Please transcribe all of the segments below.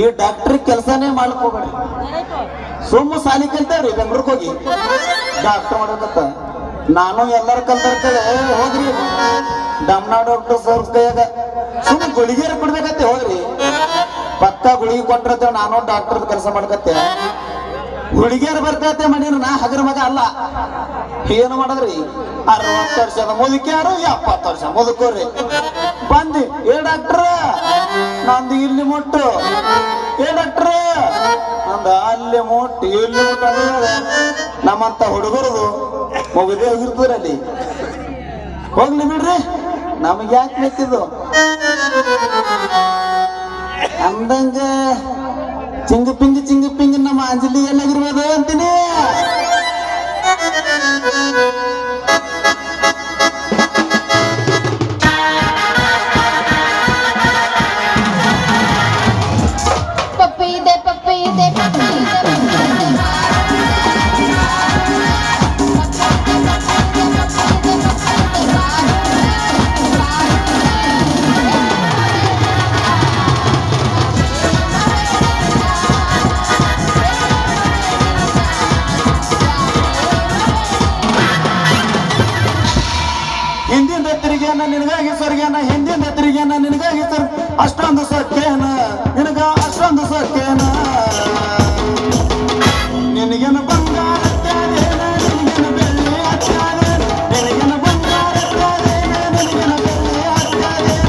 ಈ ಡಾಕ್ಟರ್ ಕೆಲಸನೇ ಮಾಡ್ಲಿಕ್ಕೆ ಹೋಗ್ಬೇಡಿ. ಸುಮ್ಮ ಸಾಲಿ ಕಲ್ತೇವ್ರಿ ಬೆಂಗ್ಳೂರ್ಗೆ ಹೋಗಿ ಡಾಕ್ಟರ್ ಮಾಡ್ಬೇಕಂತ. ನಾನು ಎಲ್ಲರ ಕಲ್ತಾರ ಕಡೆ ಹೋಗ್ರಿ ಡಮ್ನಾ ಡಾಕ್ಟರ್ ಸರ್ ಕೈಯಾಗ ಸುಮ್ಮ ಗುಳಿಗೆರ ಕೊಡ್ಬೇಕಂತೆ ಹೋಗ್ರಿ. ಪಕ್ಕ ಗುಳಿಗೆ ಕೊಟ್ಟಿರ್ತೇವೆ. ನಾನು ಡಾಕ್ಟರ್ ಕೆಲಸ ಮಾಡ್ಕತ್ತೆ ಹುಡುಗಿಯರು ಬರ್ತೈತೆ ಮನೇನು. ನಾ ಹಗರ ಮಗ ಅಲ್ಲ. ಏನು ಮಾಡದ್ರಿ 60 ವರ್ಷದ ಮುದುಕ್ಯಾರು 70 ವರ್ಷ ಮುದುಕೋರಿ ಬಂದಿ. ಏ ಡಾಕ್ಟ್ರ ನಂದು ಇಲ್ಲಿ ಮುಟ್ಟು, ಏ ಡಾಕ್ಟ್ರ ನಂದು ಅಲ್ಲಿ ಮುಟ್ಟು ಇಲ್ಲಿ ಮುಟ್ಟು ಅಂದ್ರೆ ನಮ್ಮಂತ ಹುಡುಗರದು ಮುಗಿದೇ ಹೋಗಿರ್ತದ್ರಲ್ಲಿ. ಹೋಗ್ಲಿ ಬಿಡ್ರಿ, ನಮಗೆ ಯಾಕೆ ಬೇಕಿದ್ದು ಅಂದಂಗ ಚಿಂಗ ಪಿಂಗ್ ನಮ್ಮ ಅಂಜಲಿ ಎಲ್ಲಾಗಿರ್ಬೋದು ಅಂತೀನಿ. ಹಿಂದಿನ ತೆರಿಗೆನ ನಿನಗಾಗಿ ಸರ್ಗೇನ, ಹಿಂದಿನ ತೆರಿಗೆನ ನಿನಗಾಗಿ ಸರ್. ಅಷ್ಟೊಂದು ಸತ್ಯೇನ ನಿನಗ, ಅಷ್ಟೊಂದು ಸತ್ಯೇನ ನಿನಗೇನು ಬಂಗಾರ ಅತ್ಯಾದೇನ, ನಿನಗೇನು ಬೆಳ್ಳಿ ಅತ್ಯಾದೇನ, ನಿನಗೇನು ಬಂಗಾರ ಅತ್ಯಾದೇನ, ನಿನಗೇನು ಬೆಳ್ಳಿ ಅತ್ಯಾದೇನ.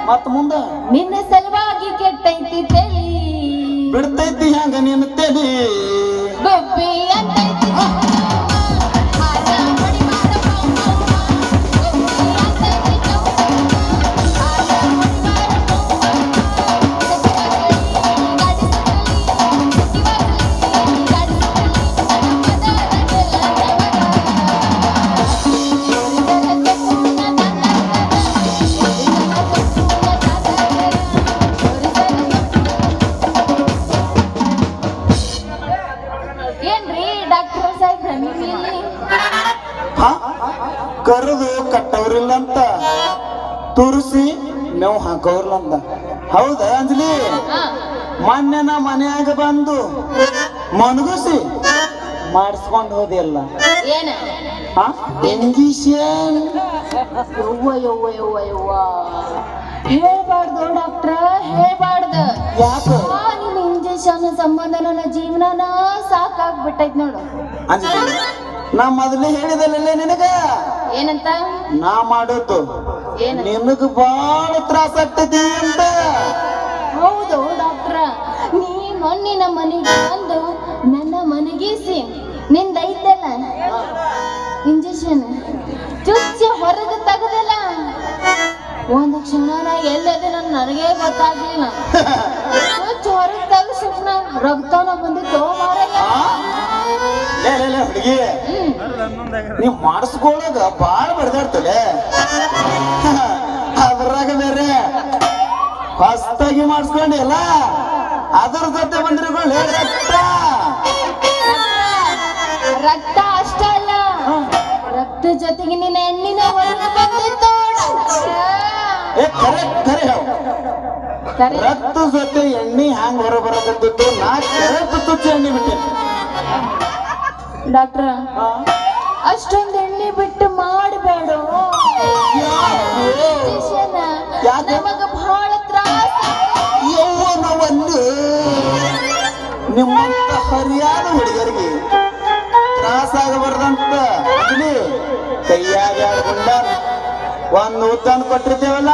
ಮತ್ತ ಮುಂದ ನಿನ್ನ ಸಲುವಾಗಿ ಕೆಟ್ಟೈತಿ ತಲಿ, ಬಿಡ್ತೈತಿ ಹಂಗ ನಿನ್ನ ತಲಿ ಬೊಬ್ಬಿ ಅಂತೈತಿ. ಕರೆದು ಕಟ್ಟವ್ರಿಲ್ಲಂತ ತುರಿಸಿ ಮೇವು ಹಾಕೋರ್ಲಂತ. ಹೌದಾ ಅಂಜಲಿ? ಮೊನ್ನೆ ನಾ ಮನ್ಯಾಗ ಬಂದು ಮನಗುಸಿ ಮಾಡಿಸ್ಕೊಂಡು ಹೋದಿಯಲ್ಲ ಇಂಜೆಕ್ಷನ್. ಹೇಳ್ಬಾರ್ದು ಡಾಕ್ಟ್ರ, ಹೇಳ್ಬಾರ್ದು. ಯಾಕ? ನಿನ್ನ ಇಂಜೆಕ್ಷನ್ ಸಂಬಂಧ ನನ್ನ ಜೀವನನ ಸಾಕಾಗ್ಬಿಟ್ಟೈತ್ ನೋಡು. ಅಂಜಲಿ ನಾ ಮೊದಲೇ ಹೇಳಿದಲ್ಲ ನಿನಗ ಏನಂತ? ನಾ ಮಾಡೋದು ನಿನಗ ಬಾಳ ತ್ರಾಸ ಆಗ್ತೈತಿ ಅಂತ. ಹೌದು ಡಾಕ್ಟ್ರ, ನೀ ಮೊನ್ನೆ ನಮ್ಮ ಮನೆಗೆ ಬಂದು ನನ್ನ ಮನೆಗೀಸಿ ನಿಂದೈತಲ್ಲ ಇಂಜೆಕ್ಷನ್ ಚುಚ್ಚಿ ಹೊರಗೆ ತೆಗದಲ್ಲ, ಒಂದು ಕ್ಷಣ ಎಲ್ಲದೆ ನನಗೆ ಗೊತ್ತಾಗ್ಲಿಲ್ಲ. ಚುಚ್ಚಿ ಹೊರಗೆ ತೆಗಿದ ರಕ್ತನ ಬಂದಿತ್ತು ಮಾರಯ್ಯ. ಹುಡುಗಿ ನೀವ್ ಮಾಡಿಸ್ಕೊಳ್ಳೋದ ಬಾಳ ಬಡ್ದಾಡ್ತಲೆ. ಅದ್ರಾಗ ಬೇರೆ ಹೊಸ್ತಾಗಿ ಮಾಡಿಸ್ಕೊಂಡಿಲ್ಲ, ಅದ್ರ ಜೊತೆ ಬಂದಿರ್ಕೊಳ್ಳಿ ರಕ್ತ ಅಷ್ಟ ಅಲ್ಲ, ರಕ್ತ ಜೊತೆಗೆ ನಿನ್ನ ಎಣ್ಣಿನ ಹೊರಗೆ ಬಂದಿತ್ತು. ರಕ್ತ ಜೊತೆ ಎಣ್ಣೆ ಹ್ಯಾಂಗ ಹೊರ ಬರಕತ್ತಿತ್ತು. ನಾ ಕರೆಕ್ಟ್ ತುಚ್ಚಿ ಎಣ್ಣೆ ಬಿಟ್ಟೆ. ಡಾಕ್ಟ್ರ ಅಷ್ಟೊಂದು ಎಣ್ಣೆ ಬಿಟ್ಟು ಮಾಡಬೇಡ ಯಾಕೆ? ನಮಗ ಬಹಳ ತ್ರಾಸ ಯೌವನವನ್ನು ನಿಮ್ಮಂತ ಹರಿಯಾದ ಹುಡುಗರಿಗೆ ತ್ರಾಸಾಗಬಾರ್ದಂತ ಅಗ್ನಿ ಕೈಯಾಗ ಗುಂಡ ಒಂದು ಉದ್ದಾನ ಕೊಟ್ಟಿರ್ತೇವಲ್ಲ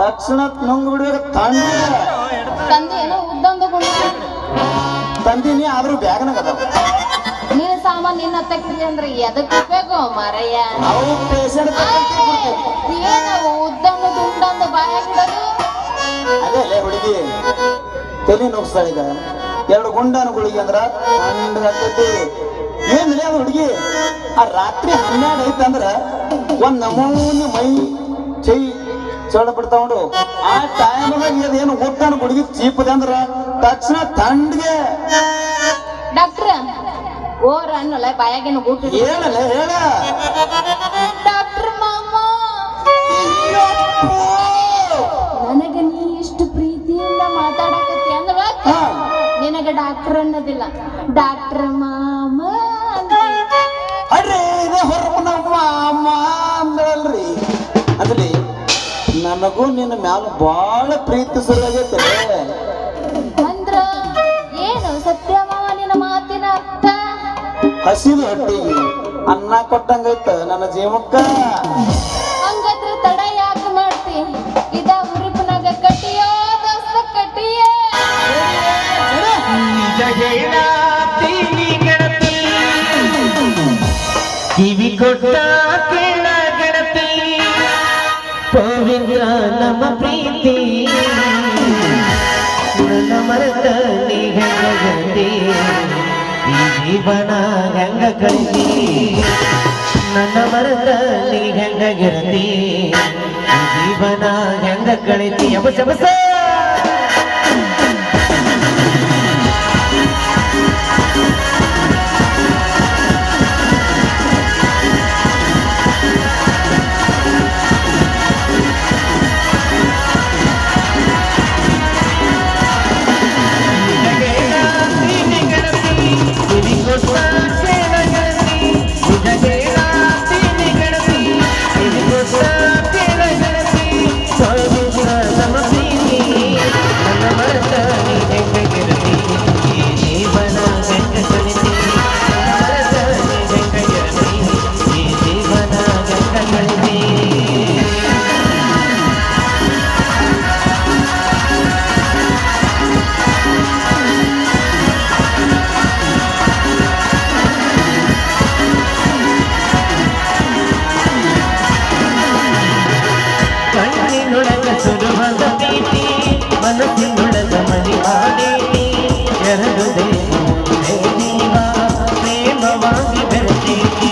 ತಕ್ಷಣ ನುಂಗ್ ಬಿಡ್ಬೇಕು ತಂಡ ತಂದೆ ಏನೋ ಉದ್ದಂದು ಗುಣ ತಂದಿನಿ ಆದ್ರೂ ಬ್ಯಾಗ್ನಾಗ ಅದಾವ ನೀನು ಸಾಮಾನ್ ನಿನ್ನ ತೆಗ್ದಿದೆ ಅಂದ್ರೆ ಎದಕ್ ಬೇಕು ಮಾರಯ್ಯ ಅವು ಪೇಷಂಟ್ ಏನವು ಉದ್ದಂದು ದುಂಡಂದು ಬಾಯಾಗಿಡೋದು ಅದೇ ಹುಡುಗಿ ತಲೆ ನುಗ್ಸ್ತಾಳ ಈಗ 2 ಗುಂಡನ ಗುಳಿಗೆ ಅಂದ್ರ ಹತ್ತೈತಿ ಏನ್ರಿ ಅದು ಹುಡುಗಿ ಆ ರಾತ್ರಿ 12 ಐತಂದ್ರ ಒಂದ್ ನಮೂನಿ ಮೈ ಚೈ ಚಳ ಬಿಡ್ತಾವಂಡು ಆ ಟೈಮ್ದಾಗ ಏನು ಊಟನ ಗುಳಿಗೆ ಚೀಪದೆ ಅಂದ್ರ ತಕ್ಷಣ ತಂಡ್ಗೆ ಡಾಕ್ಟ್ರ ಓರ ಅನ್ನಲ್ಲ ಬಾಯಾಗೇನು ಊಟ ಹೇಳಲ್ಲ ಹೇಳ ಡಾಕ್ಟರ್ ಮಾಮ ನನಗ ನೀ ಇಷ್ಟು ಪ್ರೀತಿಯಿಂದ ಮಾತಾಡಕತ್ತಿ ಅಂದವ ಹಾ ನಿನಗ ಡಾಕ್ಟರ್ ಅನ್ನೋದಿಲ್ಲ ಡಾಕ್ಟರ್ ಮಾಮ ಅಡ್ರಿ ಇದೇ ಹೊರಪನ ಅಮ್ಮ ಅಂದ್ರಲ್ರಿ ಅದ್ರಿ ನನಗೂ ನಿನ್ನ ಮ್ಯಾಲ ಬಾಳ ಪ್ರೀತಿ ಶುರುವಾಗೈತೆ ಅಂದ್ರ ಏನು ಸತ್ಯ ಮಾವ ನಿನ್ನ ಮಾತಿನ ಅರ್ಥ ಹಸಿದು ಹೊಟ್ಟಿಗೆ ಅನ್ನ ಕೊಟ್ಟಂಗೈತ ನನ್ನ ಜೀವಕ್ಕ ಹಂಗಾದ್ರೆ ತಡ ಯಾಕೆ ಮಾಡ್ತಿ ಇದ ಹುರುಪಿನಾಗ ಕಟ್ಟಿಯೋ ದೋಸ್ತ ಕಟ್ಟಿಯೇ ಕಿವಿ ಕೊಟ್ಟ ಕೇಳ ಗೆಳತಿ ಪವಿತ್ರ ನಮ್ಮ ಪ್ರೀತಿ ನನ್ನ ಮರೆತ ನೀ ಹೆಂಗ ಗೆಳತಿ ಈ ಜೀವನ ಹೆಂಗ ಕಳಿತಿ ನನ್ನ ಮರೆತ ನೀ ಹೆಂಗ ಗೆಳತಿ ಈ ಜೀವನ ಹೆಂಗ ಕಳಿತಿ ಅಬಸ ಅಬಸ ಕಣ್ಣಿನೊಳಗ ಸುರುವಾದ ಪ್ರೀತಿ ಮನಸ್ಸಿನೊಳಗ ಮನಿ ಮಾಡೇನಿ ಎರಡು ದೇವೇ ಜೀವ ಪ್ರೇಮವಾಗಿ ಬೆರೆತೇನಿ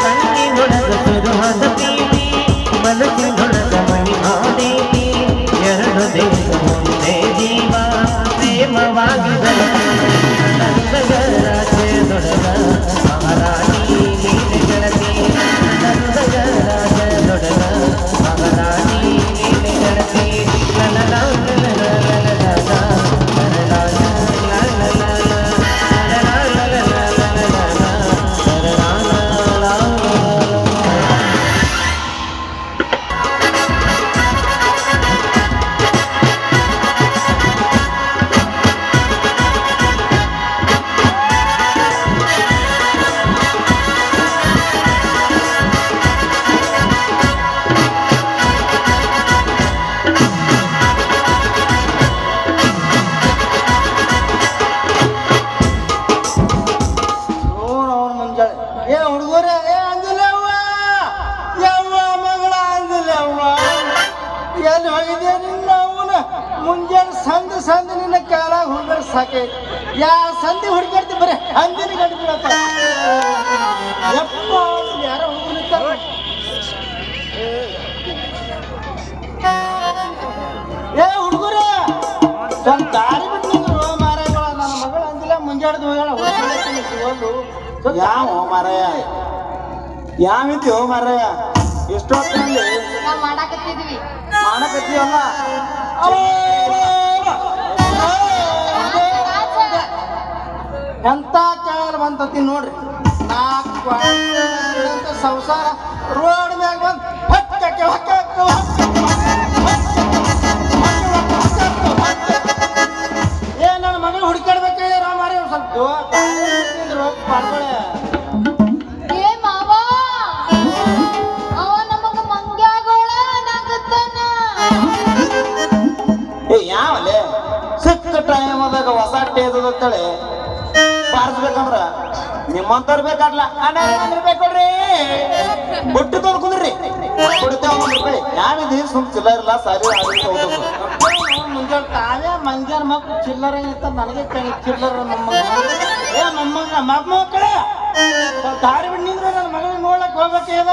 ಕಣ್ಣಿನೊಳಗ ಸುರುವಾದ ಪ್ರೀತಿ ಮನಸ್ಸಿನೊಳಗ ಮನಿ ಮಾಡೇನಿ ಎರಡು ದೇವೇ ಜೀವ ಪ್ರೇಮವಾಗಿ ಬೆರೆತೇನಿ ನಂದಗ ರಾಜ್ಯದೊಳಗ ಮಹಾರಾಣಿ ನೀನೆ ಗೆಳತಿ ನಂದಗ ರಾಜ್ಯದೊಳಗ ಮಹಾರಾಣಿ ನೀನೆ ಗೆಳತಿ ಮುಂಜಾನೆ ಸಂದ ನಿನ್ನ ಕಾಲಾಗ ಹುಡುಗರು ಸಾಕೆ ಯಾ ಸಂಧಿ ಹುಡುಗಾಡ್ತಿ ಬರೀ ಹಂದಿನ ಗಂಟು ಬೀಳತ್ತ ಯಪ್ಪ ಯಾರೋ ಹುಡುಗರು ಏ ಹುಡುಗರ ಸ್ವಲ್ಪ ದಾರಿ ಬಿಟ್ಟು ಮಾರಾಯಗಳ ನನ್ನ ಮಗಳು ಅಂದಿಲ್ಲ ಮುಂಜಾಡ್ದು ಹೋಗ್ಯಾಳ ಸಿಗೋದು ಯಾವ ಮಾರಾಯ ಯಾವಿದ್ಯೋ ಮಾರಾಯ ಎಷ್ಟೊತ್ತಲ್ಲಿ ನಾವ್ ಮಾಡಾಕತ್ತಿದ್ವಿ ಮಾಡಕತ್ತೀವಲ್ಲ ಎಂತ ಕಾಲ ಬಂತತಿ ನೋಡ್ರಿ 4 ಅಂತ ಸಂಸಾರ ರೋಡ್ ಮ್ಯಾಗ ಬಂದು ಏ ನನ್ನ ಮಗನ ಹುಡುಕಾಡ್ಬೇಕೆ ರಾಮಾರಿ ಸ್ವಲ್ಪ ಮಾಡ್ಕೊಳ್ಳೆ ಏ ಮಾವ ಅವ ನಮಗ ಮಂಗ್ಯಾಗೋಳ ನಾಗತ್ತಾನ ಏ ಯಾವಲೆ ಸಿಕ್ಕ ಟೈಮ್ ಆದಾಗ ಹೊಸ ಟೇಜದತ್ತಳೆ ಬಾರಿಸ್ಬೇಕಂದ್ರ ನಿಮ್ಮಂತವ್ರು ಬೇಕಾಗ್ಲ ಕೊಡ್ರಿ ಬುಟ್ಟು ತೊಳ್ಕೊಂಡ್ರಿ ಕೊಡ್ತೇವ ರೂಪಾಯಿ ಯಾವಿದೆ ಸುಮ್ ಚಿಲ್ಲರ್ ಇಲ್ಲ ಸಾರಿ ಮುಂಜಾನೆ ತಾವೇ ಮಂಜಾನ ಮಕ್ಳು ಚಿಲ್ಲರ ಇತ್ತ ನನಗೆ ಚಿಲ್ಲರ ಏ ಮೊಮ್ಮಗ ಮಕ್ಕಳೇ ದಾರಿ ಬಿಟ್ಟು ನಿಂದ್ರೆ ನನ್ನ ಮಗನ ನೋಡಕ್ ಹೋಗ್ಬೇಕು ಏನ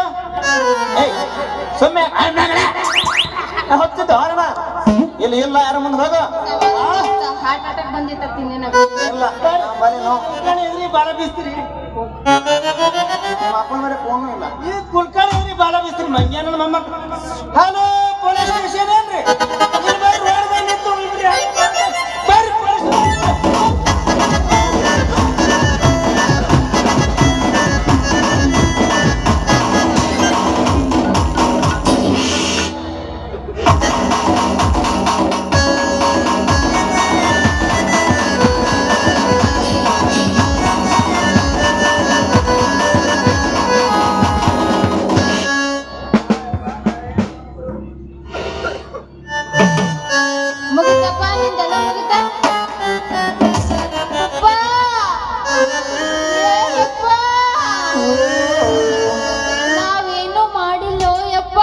ಸುಮ್ಮನೆ ಹೊತ್ತಿದ್ದ ಹೊರಣ ಇಲ್ಲಿ ಇಲ್ಲ ಯಾರ ಮುಂದೆ ಹೋಗ ಹಾರ್ಟ್ ಅಟ್ಯಾಕ್ ಬಂದಿತ್ತು ಇಲ್ಲ ಬರೀ ನೋ ಎದ್ರಿ ಬಾಲ ಬೀಸ್ತೀರಿ ನಿಮ್ಮ ಅಪ್ಪನ ಮೇಲೆ ಫೋನು ಇಲ್ಲ ಈ ಕುಲ್ಕರ್ಣಿ ಎದ್ರಿ ಬಾಲ ಬೀಸ್ತೀರಿ ಮಂಗ್ಯಾನ ಮೊಮ್ಮಕ್ಳು ಹಲೋ ಪೊಲೀಸ್ ಸ್ಟೇಷನ್ ಏನ್ರಿ ಇಲ್ಲಿ ಬರ್ರಿ ರೋಡ್ ಮೇಲೆ ನಿಂತು ಬರ್ರಿ ಪೊಲೀಸ್ ಮುಗಿತಪ್ಪ ನಿಂದೆಲ್ಲ ಮುಗಿತ ಅಪ್ಪ ಯಪ್ಪ ನಾವೇನು ಮಾಡಿಲ್ಲೋ ಯಪ್ಪ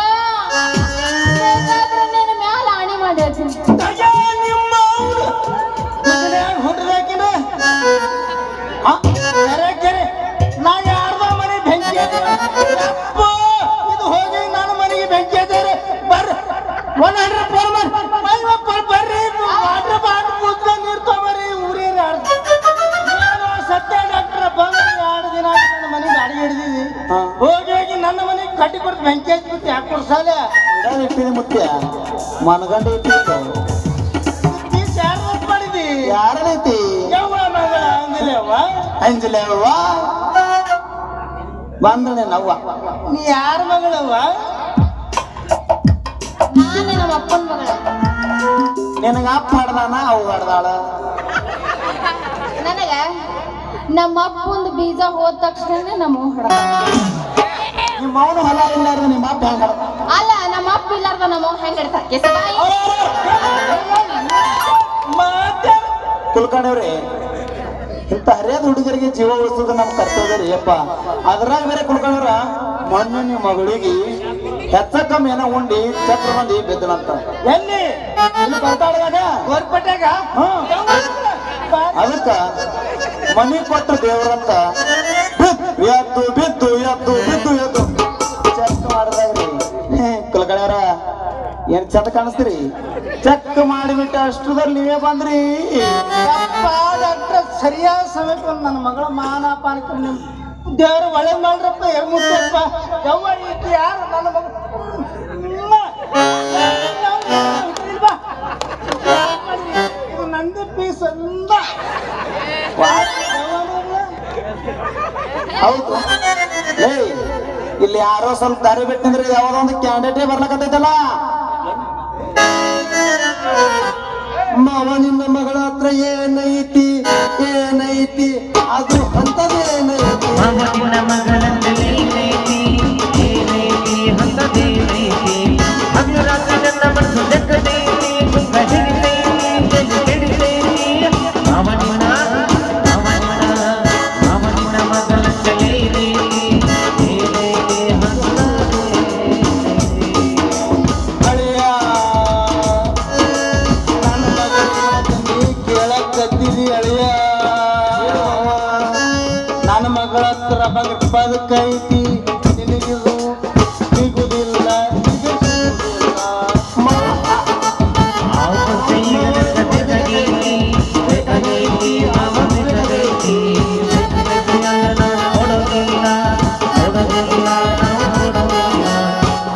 ಬೇಕಾದ್ರೆ ನಿನ್ನ ಮ್ಯಾಲ ಆಣಿ ಮಾಡಿರ್ತೀನಿ ಹುಟ್ಟದಾಕಿನ ನಾ ಯಾರ್ದ ಮನೆ ಬೆಂಕಿ ಅಪ್ಪ ಇದು ಹೋಗಿ ನನ್ನ ಮನೆಗೆ ಬೆಂಕಿ ಹಚ್ಚಾರೆ ಬರ್ರಿ 100 ಬರ್ರಿ ವಾಟರ್ ಬಾಟಲ್ ಮುದ್ದ ನೀರು ತಗೋರಿ ಊರಿಗೆ ಸತ್ಯ ಡಾಕ್ಟರ್ ಬಂದು 2 ದಿನ ನನ್ನ ಮನೆಗೆ ಅಡಿಗೆ ಹಿಡಿದಿದ್ವಿ ಹೋಗಿ ನನ್ನ ಮನೆಗೆ ಕಟ್ಟಿ ಕೊಡ್ತು ಬೆಂಕಿ ಹಚ್ಬಿಟ್ಟು ಯಾಕೆ ಕೊಡ್ಸಾಲೆ ಇಟ್ಟಿದೆ ಮುತ್ಯ ಮನಗಂಡ ಇಟ್ಟಿದ್ದು ಯಾರು ಮಾಡಿದಿ ಯಾರನೈತಿ ಯವ್ವ ಮಗಳ ಅಂದಿಲ್ಲವ್ವ ಅಂಜಲೇವ ಬಂದಳೆ ನವ್ವ ನೀ ಯಾರ ಮಗಳವ್ವ ನಾನು ನಮ್ಮ ಅಪ್ಪನ ಮಗಳ ನಿನಗ ಅಪ್ಪ ಹಾಡ್ದಾನ ಅವು ಹಾಡ್ದಾಳ ನನಗ ನಮ್ಮ ಅಪ್ಪಂದು ಬೀಜ ಹೋದ ತಕ್ಷಣ ನಮ್ಮ ಹೊಡ ನಿಮ್ಮ ಅವನು ಹೊಲ ಇಲ್ಲಾರ್ದು ನಿಮ್ಮ ಅಪ್ಪ ಹೆಂಗ ಅಲ್ಲ ನಮ್ಮ ಅಪ್ಪ ಇಲ್ಲಾರ್ದ ನಮ್ಮ ಹೆಂಗ ಇಡ್ತಾರ ಕೆಸಬಾಯಿ ಕುಲ್ಕರ್ಣಿಯವ್ರಿ ಇಂಥ ಹರಿಯಾದ ಹುಡುಗರಿಗೆ ಜೀವ ಉಳಿಸೋದು ನಮ್ಮ ಕರ್ತವ್ಯ ರೀ ಅಪ್ಪ ಅದ್ರಾಗ ಬೇರೆ ಕುಲ್ಕರ್ಣಿಯವ್ರ ಮೊನ್ನೆ ನಿಮ್ಮ ಮಗಳಿಗೆ ಹೆಚ್ಚ ಕಮ್ಮಿ ಏನೋ ಉಂಡಿ ಚಕ್ರ ಮಂದಿ ಬಿದ್ದನಂತ ಎಲ್ಲಿ ಇಲ್ಲಿ ಬರ್ತಾಳದಾಗ ಗೋರ್ಪಟ್ಯಾಗ ಅದಕ್ಕ ಮನಿ ಕೊಟ್ಟ ದೇವ್ರಂತ ಎದ್ದು ಬಿದ್ದು ಎದ್ದು ಬಿದ್ದು ಎದ್ದು ಚೆಕ್ ಮಾಡಿದಾಗ್ರಿ ಕುಲಕರ್ಣಿಯವ್ರ ಏನ್ ಚಂದ ಕಾಣಿಸ್ತೀರಿ ಚೆಕ್ ಮಾಡಿಬಿಟ್ಟು ಅಷ್ಟರಲ್ಲಿ ನೀವೇ ಬಂದ್ರಿ ಯಪ್ಪ ಡಾಕ್ಟರ್ ಸರಿಯಾದ ಸಮಯಕ್ಕೆ ನನ್ನ ಮಗಳ ಮಾನಪಾನಕ್ಕೆ ನಿಮ್ ದೇವರು ಒಳ್ಳೆ ಮಾಡ್ರಪ್ಪ ಮುತ್ತಪ್ಪ ಯವ್ವ ಈಕಿ ಯಾರು ನನ್ನ ಮಗ ಇದು ನಂದಿ ಪೀಸ್ ಅಂದ ಹೌದು ಏಯ್ ಇಲ್ಲಿ ಯಾರೋ ಸ್ವಲ್ಪ ದಾರಿ ಬಿಟ್ಟಿದ್ರೆ ಯಾವ್ದೋ ಒಂದು ಕ್ಯಾಂಡಿಡೇಟೇ ಬರ್ಲಕತ್ತೈತಲ್ಲ ಮಾವನಿಂದ ಮಗಳ ಹತ್ರ ಏನೈತಿ ಏನೈತಿ ಅದು ಅಂತದೇನೈತಿ ಮಾವನಿನ ಮಗಳಂದಲೇನೈತಿ ಏನೈತಿ ಅಂತದೇನೈತಿ ಹಗಲು ರಾತ್ರಿ ನನ್ನ ಮನಸ್ಸು ಜಗ್ಗದೈತಿ ಗುಂಗ ಹಿಡಿತೈತಿ ಹಿಡಿತೈತಿ ಮಾವನಿನ ಮಗಳಂದಲೇನೈತಿ ಏನೈತಿ ಅಳಿಯ ನನ್ನ ಮಗಳ ಕೇಳಕತ್ತೀರಿ ಅಳಿಯ ನನ್ನ ಮಗಳ ಹತ್ರ ಬದುಕೈತಿ ನಿನಗಿದು ಸಿಗುದಿಲ್ಲ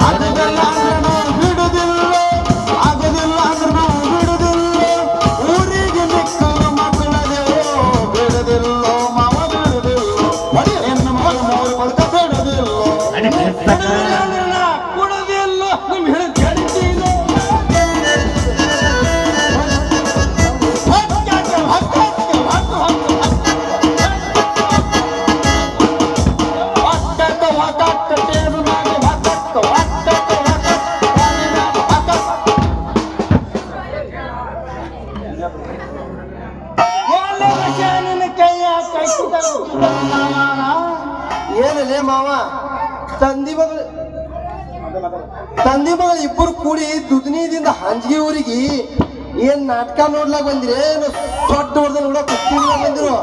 ಅದೆಲ್ಲ ಅಂದ್ರೆ ನಾವು ಬಿಡುದಿಲ್ಲ ಆಗೋದಿಲ್ಲ ಅಂದ್ರೆ ನಾವು ಬಿಡುದಿಲ್ಲ ಊರಿಗೆ ಮಿಕ್ಕ ಮಕ್ಕಳದೇವೋ ಬಿಡುದಿಲ್ಲ ಏನಲ್ಲೇ ಮಾವ ತಂದಿ ಮಗಳು ಇಬ್ಬರು ಕೂಡಿ ದುದ್ನಿದಿಂದ ಹಂಜಿಗೆ ಊರಿಗೆ ಏನ್ ನಾಟಕ ನೋಡ್ಲಾಕ್ ಬಂದ್ರಿ ಏನು ದೊಡ್ಡ ಹೊಡೆದ ನೋಡಕ್ ಬಂದಿರು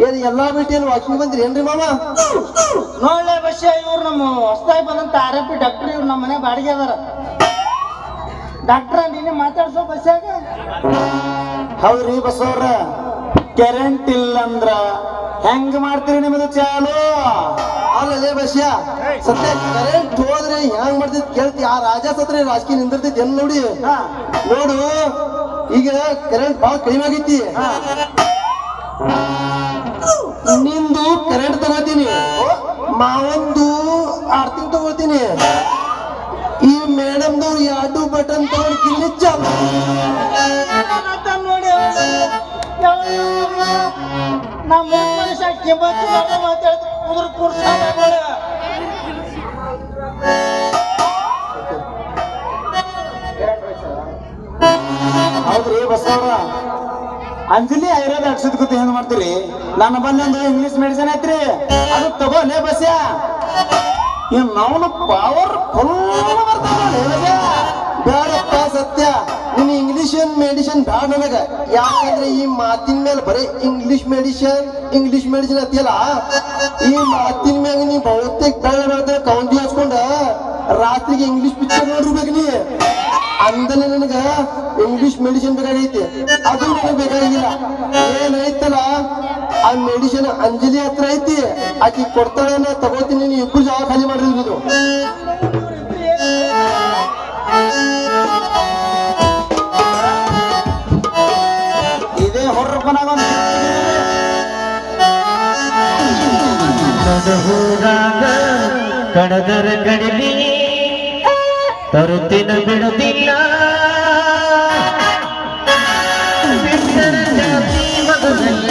ಏನ್ ಎಲ್ಲಾ ಬಿಟ್ಟು ಏನು ವಾಕಿಂಗ್ ಬಂದ್ರಿ ಏನ್ರಿ ಮಾವ? ನೋಡ್ಲೆ ಬಸ್ ಇವ್ರು ನಮ್ಮ ಹೊಸದಾಗಿ ಬಂದಂತ RFP ಡಾಕ್ಟರ್ ಇವ್ರು ನಮ್ಮ ಮನೆ ಬಾಡಿಗೆ ಅದಾರ. ಡಾಕ್ಟ್ರ ನೀನೆ ಮಾತಾಡ್ಸೋ ಬಸ್ಸಾಗ. ಹೌದ್ರಿ ಬಸವ್ರ, ಕರೆಂಟ್ ಇಲ್ಲ ಅಂದ್ರ ಹೆಂಗ್ ಮಾಡ್ತೀರಿ ನಿಮ್ಮದು ಚಾಲು? ಅಲ್ಲೇ ಬಸ್ಯ ಸತ್ಯ ಕರೆಂಟ್ ಹೋದ್ರೆ ಹೆಂಗ್ ಮಾಡ್ತೈತಿ ಕೇಳ್ತಿ? ಆ ರಾಜ ಸತ್ರೆ ರಾಜಕೀಯ ನಿಂದಿರ್ತೈತಿ ಏನ್ ನೋಡಿ ನೋಡು. ಈಗ ಕರೆಂಟ್ ಭಾಳ ಕಡಿಮೆ ಆಗೈತಿ. ನಿಂದು ಕರೆಂಟ್ ತಗೋತೀನಿ, ಮಾವಂದು ಆರ್ತಿಂಗ್ ತಗೋತೀನಿ. ಈ ಮೇಡಮ್ದವ್ರು 2 ಬಟನ್ ತಗೊಂಡು ಕಿಲ್ಲಿ ಚಾಲು ನೋಡಿ. ನಮ್ಮ ಮನುಷ್ಯ ಕಿಂಬತ್ತು ಮಾತಾಡ್ತು ಕುದುರ್ ಕುರ್ಸ. ಹೌದ್ರಿ ಬಸವ್ರ, ಅಂಜಲಿ ಐರಾದ ಅಕ್ಷದ ಕೂತಿ ಹೆಂಗ್ ಮಾಡ್ತೀರಿ? ನನ್ನ ಬಲ್ಲಿ ಒಂದು ಇಂಗ್ಲಿಷ್ ಮೆಡಿಸಿನ್ ಐತ್ರಿ, ಅದು ತಗೋಲೇ ಬಸ್ಯ. ಇವ್ ನಾವು ಪವರ್ ಫುಲ್ ಬರ್ತಾವ. ಬೇಡಪ್ಪ ಸತ್ಯ, ನಿನ್ನ ಇಂಗ್ಲಿಷ್ ಮೆಡಿಸಿನ್ ಬೇಡ ನನಗ. ಯಾಕಂದ್ರೆ ಈ ಮಾತಿನ ಮೇಲೆ ಬರೀ ಇಂಗ್ಲಿಷ್ ಮೆಡಿಸಿನ್ ಅತ್ತಿಯಲ್ಲ, ಈ ಮಾತಿನ ಮ್ಯಾಗ ನೀ ಬಹುತೇಕ ಬೆಳೆ ಕೌಂಟಿ ಹಚ್ಕೊಂಡ ರಾತ್ರಿಗೆ ಇಂಗ್ಲಿಷ್ ಪಿಕ್ಚರ್ ನೋಡಿರ್ಬೇಕು ನೀ. ಅಂದಲೆ ನನಗ ಇಂಗ್ಲಿಷ್ ಮೆಡಿಸಿನ್ ಬೇಕಾಗೈತಿ, ಅದು ನನಗೆ ಬೇಕಾಗಿಲ್ಲ. ಏನೈತಲ್ಲ ಆ ಮೆಡಿಸಿನ್ ಅಂಜಲಿ ಹತ್ರ ಐತಿ, ಆಕಿ ಕೊಡ್ತಾಳೆ, ನಾ ತಗೋತೀನಿ. ನೀವು ಇಬ್ರು ಜಾಗ ಖಾಲಿ ಮಾಡಿರ್ಬೋದು. ಇದೇ ಹೊರಪನಾಗ ಹೋದಾಗ ಕಡದರ ಕಡಿಮೆ ತರುತ್ತಿನ ಬಿಡುತ್ತಿಲ್ಲ. ಬಿಟ್ಟರ ಜಾತಿ ಮಗನಲ್ಲ,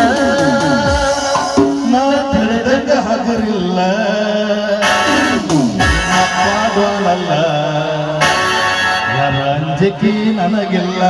ತಿಳಿದಂಗ ಹಗರಿಲ್ಲ, ಅಪ್ಪಾದೋನಲ್ಲ, ಯಾರ ಅಂಜಿಕೆ ನನಗಿಲ್ಲ.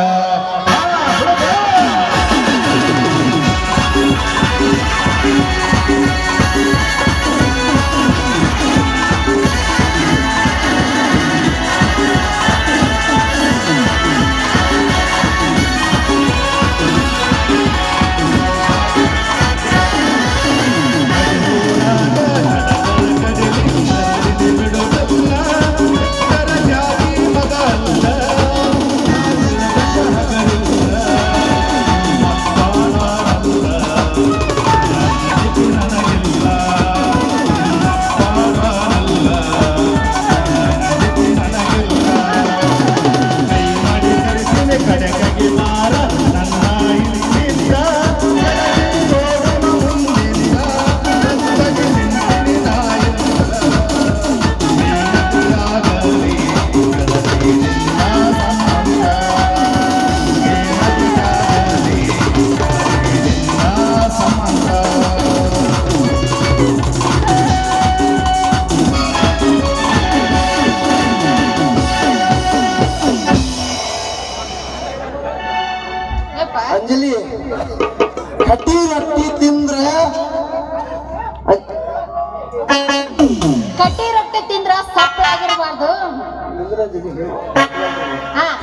ಅಂಜಲಿ, ಕಟ್ಟಿ ರೊಟ್ಟಿ ತಿಂದ್ರೆ ಕಟ್ಟಿ ರೊಟ್ಟಿ ತಿಂದ್ರ ಸಪ್ಪಳಾಗಿರ್ಬಾರ್ದು.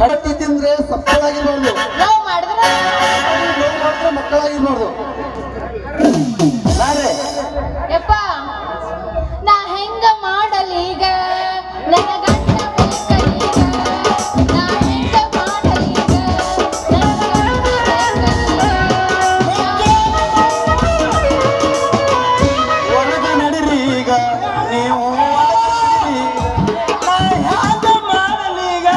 ಕಟ್ಟಿ ತಿಂದ್ರೆ ಸಪ್ಪಳಾಗಿರ್ಬಾರ್ದು, ನಾವು ಮಾಡಿದ್ರೆ ಮಕ್ಕಳಾಗಿರ್ಬಾರ್ದು. ಯಪ್ಪ, ನಾ ಹೆಂಗ ಮಾಡಲಿ ಈಗ? ನನ್ನ ಗಂಡ ಬೇಕಲ್ಲೀಗ. ನಾ ಹೆಂಗ ಮಾಡಲಿ ಈಗ? ನನ್ನ ಗಂಡ ಒಳಗ ನಡಿರಿ ಈಗ, ನೀವು ಒಳಗ ನಡಿರಿ. ಮಾಡಲಿ ಈಗ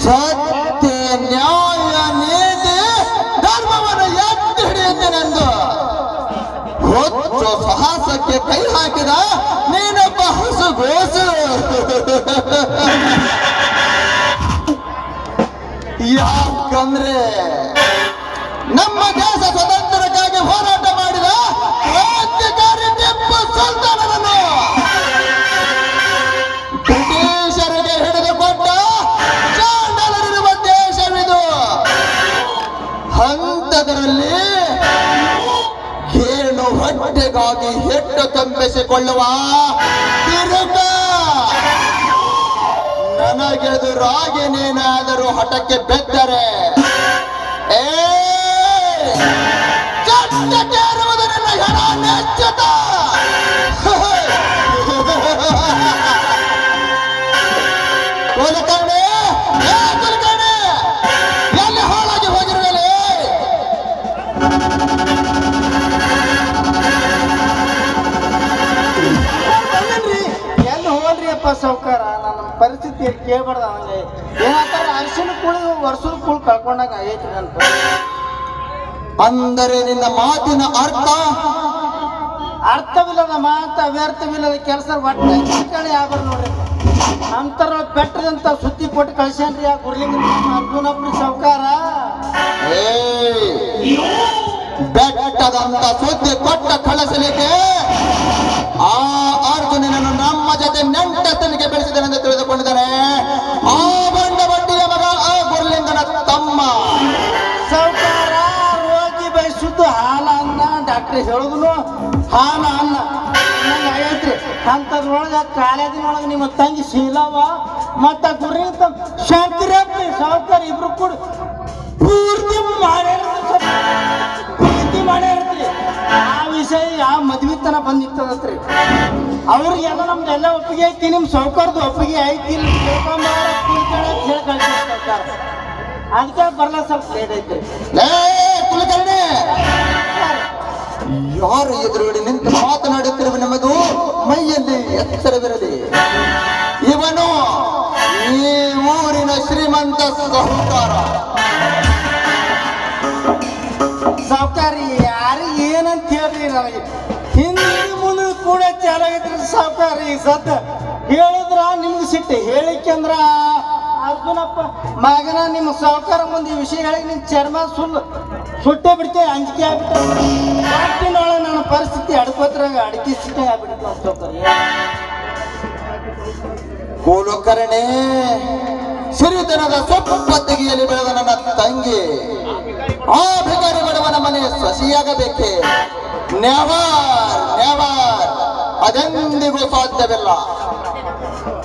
ಸತ್ಯ ನ್ಯಾಯ ನೀತಿ ಧರ್ಮವನ್ನು ಎತ್ತಿ ಹಿಡಿಯುತ್ತೇನೆಂದು ಹೊತ್ತು ಸಾಹಸಕ್ಕೆ ಕೈ ಹಾಕಿದ ನೀನೊಬ್ಬ ಹಸುಗೋಸು. ಯಾಕಂದ್ರೆ ನಮ್ಮ ದೇಶ ಸ್ವತಂತ್ರಕ್ಕಾಗಿ ಹೋರಾಟ ಮಾಡಿದ ಕ್ರಾಂತಿಕಾರಿ ಟಿಪ್ಪು ಸುಲ್ತಾನನನ್ನು ಬ್ರಿಟಿಷರಿಗೆ ಹಿಡಿದುಕೊಟ್ಟ ಚಾಂಡಲರಿರುವ ದೇಶವಿದು. ಹಂತದರಲ್ಲಿ ಏನು ಹೊಟ್ಟೆಗಾಗಿ ಹಿಟ್ಟು ತುಂಬಿಸಿಕೊಳ್ಳುವ ತಿರುಗ ನನಗೆದುರಾಗಿ ನೀನಾದರೂ ಹಠಕ್ಕೆ ಬೆದ್ದರೆ ಚಟ್ಟಕ್ಕೇರುವುದು ನನ್ನ ಹೆಣ ನಿಶ್ಚಿತ. ಕುಲಕರ್ಣಿ, ಕುಲಕರ್ಣಿ, ಎಲ್ಲಿ ಹಾಳಾಗಿ ಹೋಗಿರುವಲ್ಲಿ? ಎಲ್ಲಿ ಹೋಗ್ರಿ ಅಪ್ಪ ಸಾವ್ಕಾರ, ನನ್ನ ಪರಿಸ್ಥಿತಿ ಕೇಳ್ಬಾರ್ದ ಹಂಗೆ ಏನಾಗ್ತಾರೆ. ಅರಿಶಿನ ಕೂಳಿ ವರ್ಷದ ಕೂಳಿ ಕಳ್ಕೊಂಡಾಗ ಆಗೈತಿ ಅಂತ. ಅಂದರೆ ನಿನ್ನ ಮಾತಿನ ಅರ್ಥವಿಲ್ಲದ ಮಾತು, ಅವ್ಯರ್ಥವಿಲ್ಲದ ಕೆಲಸ ಒಟ್ಟೆ ಆಗ್ಬಾರ ನೋಡ್ರಿ. ಅಂತರ ಬೆಟ್ಟದಂತ ಸುದ್ದಿ ಕೊಟ್ಟು ಕಳ್ಸ್ಯಾನ್ರಿ ಆ ಗುರ್ಲಿಂಗ ಅರ್ಜುನಪ್ಪ ಸಾವ್ಕಾರ. ಬೆಟ್ಟದಂತ ಸುದ್ದಿ ಕೊಟ್ಟ ಕಳಿಸಲಿಕ್ಕೆ ಆ ಅರ್ಜುನನನ್ನು ನಮ್ಮ ಜೊತೆ ನೆಂಟತನಿಗೆ ಬೆಳೆಸಿದನೆಂದು ತಿಳಿದುಕೊಂಡಿದ್ದಾನೆ. ಆ ಬಂಡ ಬಡ್ಡಿಯ ಮಗ ಆ ಗುರ್ಲಿಂಗನ ತಮ್ಮ ಸಾವ್ಕಾರ. ರೋಗಿ ಬಯಸುದು ಹಾಲ ಅನ್ನ, ಡಾಕ್ಟ್ರ್ ಹೇಳುದು ಹಾಲ ಅನ್ನ ನಂಗೆ ಆಗೈತ್ರಿ. ಅಂಥದ್ರೊಳಗೆ ಕಾಲೇಜಿನೊಳಗೆ ನಿಮ್ಮ ತಂಗಿ ಶೀಲವ ಮತ್ತ ಗುರಿ ಶಾಂತಿರಪ್ಪ ಸಾವ್ಕಾರ ಇಬ್ರು ಕೂಡ ಪೂರ್ತಿ ಮಾಡಿರ್ತೀರಿ. ಆ ವಿಷಯ ಯಾವ ಮದ್ವಿ ತನ ಬಂದಿರ್ತದತ್ರಿ. ಅವ್ರಿಗೆಲ್ಲ ನಮ್ದೆಲ್ಲ ಒಪ್ಪಿಗೆ ಐತಿ, ನಿಮ್ಮ ಸಾವ್ಕಾರದ ಒಪ್ಪಿಗೆ ಐತಿ. ಅದಕ್ಕೆ ಬರಲ್ಲ ಸ್ವಲ್ಪ ಲೇಟ್ ಐತ್ರಿ. ಕುಲಕರ್ಣಿ, ಯಾರು ಎದುರುಗಡೆ ನಿಂತು ಮಾತನಾಡುತ್ತಿರುವ ನಮಗೂ ಮೈಯಲ್ಲಿ ಎಚ್ಚರವಿರಲಿ. ಇವನು ಈ ಊರಿನ ಶ್ರೀಮಂತ ಸಾಹುಕಾರ. ಸಾವ್ಕಾರಿ ಯಾರಿಗೆ ಏನಂತ ಹೇಳ್ರಿ, ನನಗೆ ಹಿಂದೆ ಮುಂದೆ ಕೂಡ ಚಾಲಾಗೈತ್ರಿ ಸಾವ್ಕಾರಿ. ಸದ್ದ ಹೇಳಿದ್ರ ನಿಮ್ಗೆ ಸಿಟ್ಟು ಹೇಳಿಕೆ ಅಂದ್ರ ಅರ್ಜುನಪ್ಪ ಮಗನ ನಿಮ್ಮ ಸಾವ್ಕಾರ ಮುಂದೆ ಈ ವಿಷಯ ಹೇಳಿ ನಿನ್ ಚರ್ಮ ಸುಟ್ಟೆ ಬಿಡ್ತೇವೆ. ಅಂಜಿಕೆ ಆಗ್ಬಿಟ್ಟೆ ನನ್ನ ಪರಿಸ್ಥಿತಿ ಅಡ್ಕೋದ್ರಾಗ ಅಡಿಕೆ ಸಿಟ್ಟೆ ಆಗ್ಬಿಡ್ತು ಸಾವ್ಕಾರಿ. ಕುಲಕರ್ಣಿ, ಸಿರಿತನದ ಸೊಪ್ಪ ತೆಗೆಯಲಿ ಬೆಳೆದ ನನ್ನ ತಂಗಿ ಆ ಭಿಕಾರಿ ಬಡವನ ಮನೆ ಸಸಿಯಾಗಬೇಕೆ? ನೆವರ್ ನೆವರ್, ಅದೆಂದಿಗೂ ಸಾಧ್ಯವಿಲ್ಲ.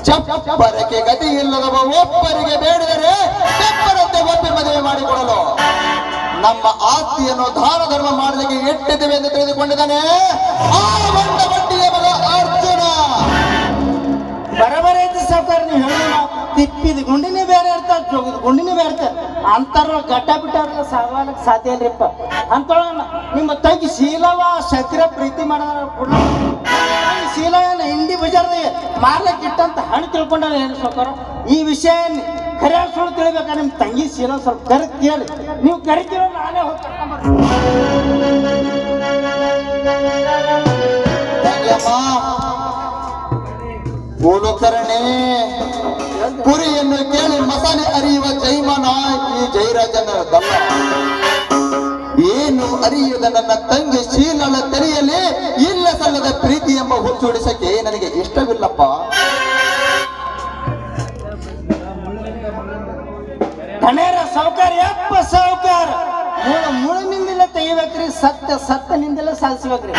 ಚಪ್ಪರಕ್ಕೆ ಗತಿ ಇಲ್ಲದವ ಒಬ್ಬರಿಗೆ ಬೇಡಿದರೆ ಚಪ್ಪರಂತೆ ಒಪ್ಪಿ ಮದುವೆ ಮಾಡಿಕೊಡಲು ನಮ್ಮ ಆಸ್ತಿಯನ್ನು ದಾನ ಧರ್ಮ ಮಾಡಲಿಕ್ಕೆ ಇಟ್ಟಿದ್ದೇವೆ ಎಂದು ತಿಳಿದುಕೊಂಡಿದ್ದಾನೆ ಆ ಬಂಡ ಬಡ್ಡಿಯ ಮಗ ಅರ್ಜುನ. ಬರಬರ ಐತಿ ಸಾವ್ಕಾರ, ನೀವು ಹೇಳಿ ತಿಪ್ಪಿದ ಗುಂಡಿನೇ ಬೇರೆ ಇರ್ತಾವ, ಜೋಗದ ಗುಂಡಿನೇ ಬೇರೆ ಇರ್ತಾರೆ. ಅಂತಾರ ಗಟ್ಟ ಬಿಟ್ಟವ್ರೆಲ್ಲ ಸಾವಾಲಕ್ಕೆ ಸಾಧ್ಯ ಇಲ್ರಿಪ್ಪ. ಅಂತೊಳ ನಿಮ್ಮ ತಂಗಿ ಶೀಲವ ಸಕ್ರೆ ಪ್ರೀತಿ ಮಾಡೋದ್ರ ಶೀಲವನ್ನ ಹಿಂದಿ ಬಜಾರ್ದಾಗ ಮಾರ್ಲಕ್ಕೆ ಇಟ್ಟಂತ ಹಣ್ಣು ತಿಳ್ಕೊಂಡಾರ ಏನು ಸಾವ್ಕಾರ. ಈ ವಿಷಯ ಖರೆ ಸುಳ್ಳು ತಿಳಿಬೇಕಾ ನಿಮ್ಮ ತಂಗಿ ಶೀಲ ಸ್ವಲ್ಪ ಕರೆದು ಕೇಳಿ. ನೀವು ಕರಿತೀರೋ ನಾನೇ ಹೋಗಿ ಕುಲಕರ್ಣಿ, ಕುರಿಯನ್ನು ಕೇಳಿ ಮಸಾಲೆ ಅರಿಯುವ ಜೈಮನ ಈ ಜೈರಾಜನದಲ್ಲ. ಏನು ಅರಿಯದ ನನ್ನ ತಂಗಿ ಶೀಲಳ ತೆರೆಯಲ್ಲಿ ಇಲ್ಲ ಸಲ್ಲದ ಪ್ರೀತಿ ಎಂಬ ಹುಚ್ಚುಡಿಸಕ್ಕೆ ನನಗೆ ಇಷ್ಟವಿಲ್ಲಪ್ಪ. ಧನೇರ ಸಾವ್ಕಾರ ಯಪ್ಪ ಸಾವ್ಕಾರ, ಮುಳುನಿಂದಲೇ ತೆಗಿಬೇಕ್ರಿ, ಸತ್ತನಿಂದಲೇ ಸಾಧಿಸ್ಬೇಕ್ರಿ.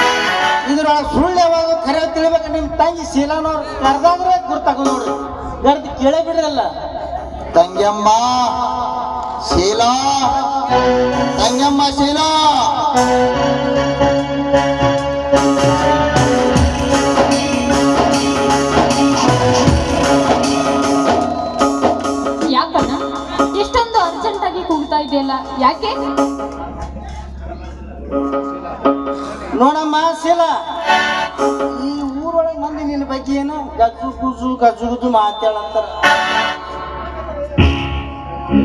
ಇದ್ರೊಳಗೆ ಸುಳ್ಳು ಯಾವಾಗ ಖರೆ ತಿಳಿಬೇಕು. ನಿಮ್ಮ ತಂಗಿ ಶೀಲಾನವ್ರು ಕರೆದಾದ್ರೆ ಗುರ್ತಾಗ ನೋಡ್ರಿ, ಗರ್ದು ಕೇಳೇ ಬಿಡ್ರಲ್ಲ. ತಂಗಮ್ಮ ಶೀಲಾ, ತಂಗಮ್ಮ ಶೀಲಾ, ಯಾಕಣ್ಣ ಇಷ್ಟೊಂದು ಅರ್ಜೆಂಟ್ ಆಗಿ ಕೂಗ್ತಾ ಇದೆಯಲ್ಲ, ಯಾಕೆ? ನೋಡಮ್ಮ ಶೀಲಾ, ಈ ಊರೊಳಗೆ ಮಂದಿ ನಿನ್ನ ಬಗ್ಗೆ ಏನು ಗಜ್ಜು ಗುಜು ಮಾತಾಡಂತಾರ.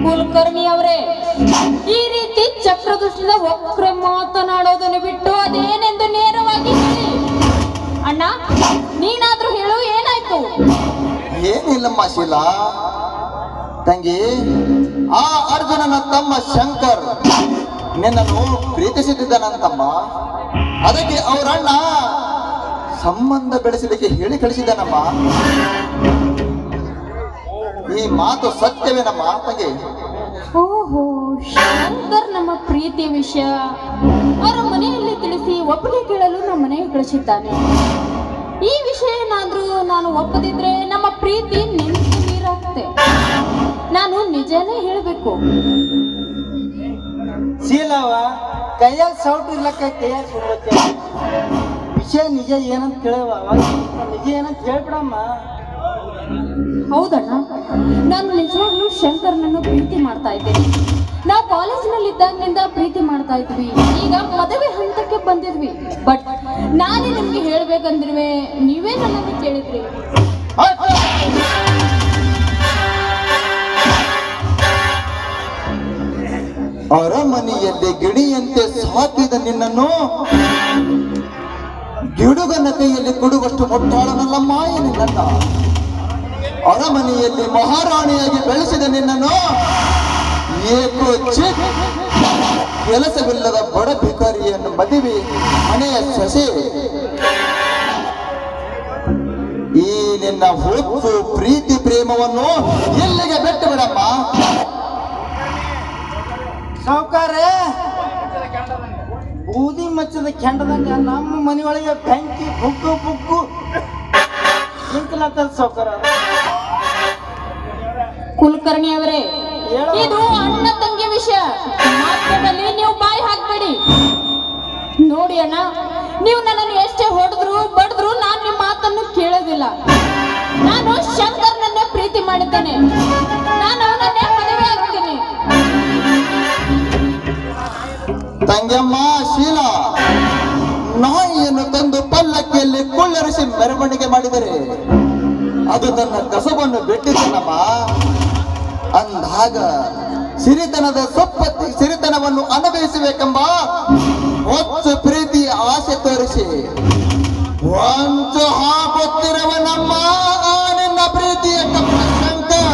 ಕುಲಕರ್ಣಿ ಅವರೇ, ಈ ರೀತಿ ಚಕ್ರದೃಷ್ಟಿದ ವಕ್ರ ಮಾತನಾಡೋದನ್ನು ಬಿಟ್ಟು ಅದೇನೆಂದು ನೇರವಾಗಿ ಹೇಳಿ. ಅಣ್ಣ, ನೀನಾದ್ರೂ ಹೇಳು, ಏನಾಯ್ತು? ಏನಿಲ್ಲಮ್ಮ ಶೀಲಾ ತಂಗಿ, ಆ ಅರ್ಜುನನ ತಮ್ಮ ಶಂಕರ್ ನಿನ್ನನ್ನು ಪ್ರೀತಿಸುತ್ತಿದ್ದಾನಂತಮ್ಮ. ಅದಕ್ಕೆ ಅವರಣ್ಣ ಸಂಬಂಧ ಬೆಳೆಸಲಿಕ್ಕೆ ಹೇಳಿ ಕಳಿಸಿದ್ದಾನಮ್ಮ. ಈ ಮಾತು ಸತ್ಯವೇನಮ್ಮ ತಂಗಿ? ಓಹೋ, ಶಂಕರ್ ನಮ್ಮ ಪ್ರೀತಿಯ ವಿಷಯ ಅವರ ಮನೆಯಲ್ಲಿ ತಿಳಿಸಿ ಒಪ್ಪಿಗೆ ಕೇಳಲು ನಮ್ಮ ಮನೆಗೆ ಕಳಿಸಿದ್ದಾನೆ. ಈ ವಿಷಯ ಏನಾದ್ರೂ ನಾನು ಒಪ್ಪದಿದ್ರೆ ನಮ್ಮ ಪ್ರೀತಿ ನಿಂತು ನೀರಾಗುತ್ತೆ. ನಾನು ನಿಜನೇ ಹೇಳಬೇಕು. ಶೀಲವ ಕೈಯಾಗ ಸೌಟ್ ಇರ್ಲಕ್ಕ ಕೈಯಾಗ ಸುಡ್ಬೇಕು. ವಿಷಯ ನಿಜ ಏನಂತ ಕೇಳವ, ನಿಜ ಏನಂತ ಹೇಳ್ಬಿಡಮ್ಮ. ಹೌದಣ್ಣ, ನಾನು ನಿಜವಾಗ್ಲೂ ಶಂಕರ್ನನ್ನು ಪ್ರೀತಿ ಮಾಡ್ತಾ ಇದ್ದೇನೆ. ನಾವು ಕಾಲೇಜಿನಲ್ಲಿ ಇದ್ದಾಗಿನಿಂದ ಪ್ರೀತಿ ಮಾಡ್ತಾ ಇದ್ವಿ. ಈಗ ಮದುವೆ ಹಂತಕ್ಕೆ ಬಂದಿದ್ವಿ. ಬಟ್ ನಾನೇ ನಿಮ್ಗೆ ಹೇಳ್ಬೇಕಂದ್ರೆ ನೀವೇ ನನ್ನನ್ನು ಕೇಳಿದ್ರಿ. ಅರಮನೆಯಲ್ಲಿ ಗಿಣಿಯಂತೆ ಸಾಕಿದ ನಿನ್ನನ್ನು ಗಿಡುಗನ ಕೈಯಲ್ಲಿ ಕೊಡುವಷ್ಟು ಮುಟ್ಟಾಳನಲ್ಲಮ್ಮ ನಿನ್ನನ್ನ. ಅರಮನೆಯಲ್ಲಿ ಮಹಾರಾಣಿಯಾಗಿ ಬೆಳೆಸಿದ ನಿನ್ನನ್ನು ಏಕೋ ಚಿಕ್ ಕೆಲಸವಿಲ್ಲದ ಬಡ ಭಿಕಾರಿಯನ್ನು ಮದುವೆ ಮನೆಯ ಸೊಸೆ. ಈ ನಿನ್ನ ಹುಟ್ಟು ಪ್ರೀತಿ ಪ್ರೇಮವನ್ನು ಎಲ್ಲಿಗೆ ಬಿಟ್ಟು ಬಿಡಮ್ಮ. ಸಾವುಕಾರೆ, ಬೂದಿ ಮಚ್ಚದ ಕೆಂಡದಂಗ ನಮ್ಮ ಮನೆಯೊಳಗೆ ಬೆಂಕಿ ಬುಕ್ಕು ಬುಕ್ಕು ನಿಂತಲತ್ತದ ಸಾವುಕಾರ. ಕುಲಕರ್ಣಿ ಅವರೇ, ಇದು ಅಣ್ಣ ತಂಗಿ ವಿಷಯ. ಮಾತ್ರದಲ್ಲಿ ನೀವು ಬಾಯಿ ಹಾಕ್ಬೇಡಿ. ನೋಡಿ ಅಣ್ಣ, ನೀವು ನನ್ನನ್ನು ಎಷ್ಟೇ ಹೊಡೆದ್ರು ಬಡಿದ್ರು ನಾನು ನಿಮ್ಮ ಮಾತನ್ನು ಕೇಳೋದಿಲ್ಲ. ನಾನು ಶಂಕರ್ನನ್ನೇ ಪ್ರೀತಿ ಮಾಡಿದ್ದೇನೆ. ನಾನು ಅವನನ್ನೇ ಮದುವೆ ಆಗ್ತೀನಿ. ತಂಗಮ್ಮ ಶೀಲಾ, ನಾಯಿಯನ್ನು ತಂದು ಪಲ್ಲಕ್ಕಿಯಲ್ಲಿ ಕುಳ್ಳರಿಸಿ ಮೆರವಣಿಗೆ ಮಾಡಿದರೆ ಅದು ತನ್ನ ಕಸಬನ್ನು ಬಿಟ್ಟಿದ್ದನಮ್ಮ. ಅಂದಾಗ ಸಿರಿತನದ ಸಿರಿತನವನ್ನು ಅನುಭವಿಸಬೇಕೆಂಬ ಹೊತ್ತು ಪ್ರೀತಿಯ ಆಸೆ ತೋರಿಸಿ ಹೊಂಚು ಹಾಕುತ್ತಿರುವ ನಮ್ಮ ಆ ನಿನ್ನ ಪ್ರೀತಿಯ ತಮ್ಮ ಶಂಕರ್.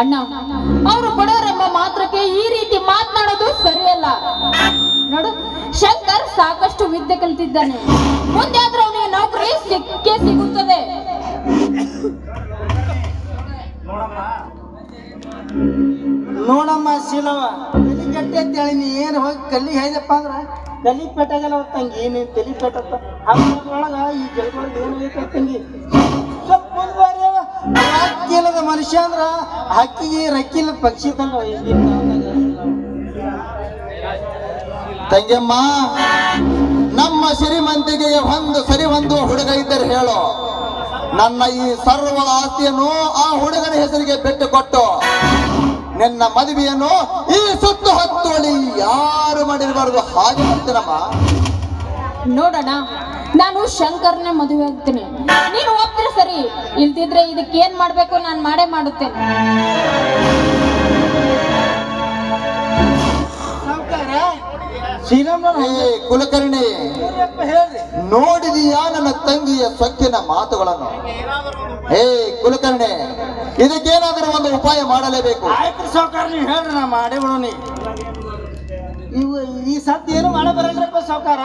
ಅಣ್ಣ, ಅವರು ಬಡವರೆಂಬ ಮಾತ್ರಕ್ಕೆ ಈ ರೀತಿ ಮಾತನಾಡೋದು ಸರಿಯಲ್ಲ. ನೋಡು, ಶಂಕರ್ ಸಾಕಷ್ಟು ವಿದ್ಯೆ ಕಲಿತಿದ್ದಾನೆ. ಮುಂದೆ ಆದ್ರೂ ಅವನಿಗೆ ನೌಕರಿ ಸಿಕ್ಕೇ ಸಿಗುತ್ತದೆ. ನೋಡಮ್ಮ ಶೀಲವ, ತಲೆ ಕೆಟ್ಟ ಅಂತೇಳಿ ನೀ ಏನು ಹೋಗಿ ಕಲ್ಲಿಗೆ ಹಾಯ್ದಪ್ಪ ಅಂದ್ರ ತಲೆ ಪೆಟ್ಟಾಗಲ್ಲ ತಂಗಿ. ನೀನು ತಲೆ ಪೆಟ್ಟತ್ತ ಹಬ್ಬದೊಳಗ ಈ ಜಗದೊಳಗೆ ಏನು ಐತೆ ತಂಗಿ. ಸ್ವಲ್ಪ ಮುಂದೆ ಬಾರಿ ಅವ. ಹಕ್ಕಿಲ್ಲದ ಮನುಷ್ಯ ಅಂದ್ರ ಹಕ್ಕಿಗೆ ರಕ್ಕಿಲ್ಲ ಪಕ್ಷಿ ತಂಗ. ತಂಗಮ್ಮ, ನಮ್ಮ ಸಿರಿಮಂತಿಗೆ ಸರಿ ಹೊಂದುವ ಹುಡುಗ ಇದ್ದರೆ ಹೇಳು. ನನ್ನ ಈ ಸರ್ವ ಆಸ್ತಿಯನ್ನು ಆ ಹುಡುಗನ ಹೆಸರಿಗೆ ಬಿಟ್ಟು ಕೊಟ್ಟು ನಿನ್ನ ಮದುವೆಯನ್ನು ಈ ಸುತ್ತು ಹತ್ತುವಳಿ ಯಾರು ಮಾಡಿರಬಾರದು ಹಾಗೆ ಮಾಡ್ತೀನಮ್ಮ. ನೋಡೋಣ, ನಾನು ಶಂಕರ್ನೇ ಮದುವೆ ಆಗ್ತೀನಿ. ನೀನು ಒಪ್ಪಿದ್ರೆ ಸರಿ, ಇಲ್ದಿದ್ರೆ ಇದಕ್ಕೇನ್ ಮಾಡ್ಬೇಕು ನಾನು ಮಾಡೇ ಮಾಡುತ್ತೇನೆ. ಕುಲಕರ್ಣಿ, ಹೇಳ್ರಿ, ನೋಡಿದೀಯಾ ನನ್ನ ತಂಗಿಯ ಸೊಕ್ಕಿನ ಮಾತುಗಳನ್ನು? ಹೇ ಕುಲಕರ್ಣಿ, ಇದಕ್ಕೇನಾದರೂ ಒಂದು ಉಪಾಯ ಮಾಡಲೇಬೇಕು. ಆಯ್ತು ಸಾವುಕಾರ, ನೀವು ಹೇಳ್ರಿ, ನಾ ಮಾಡೇ ಬಿಡೋನಿ. ಇವು ಈ ಸತ್ ಏನು ಮಾಡ ಬರಲ್ರಪ್ಪ ಸಾವುಕಾರ.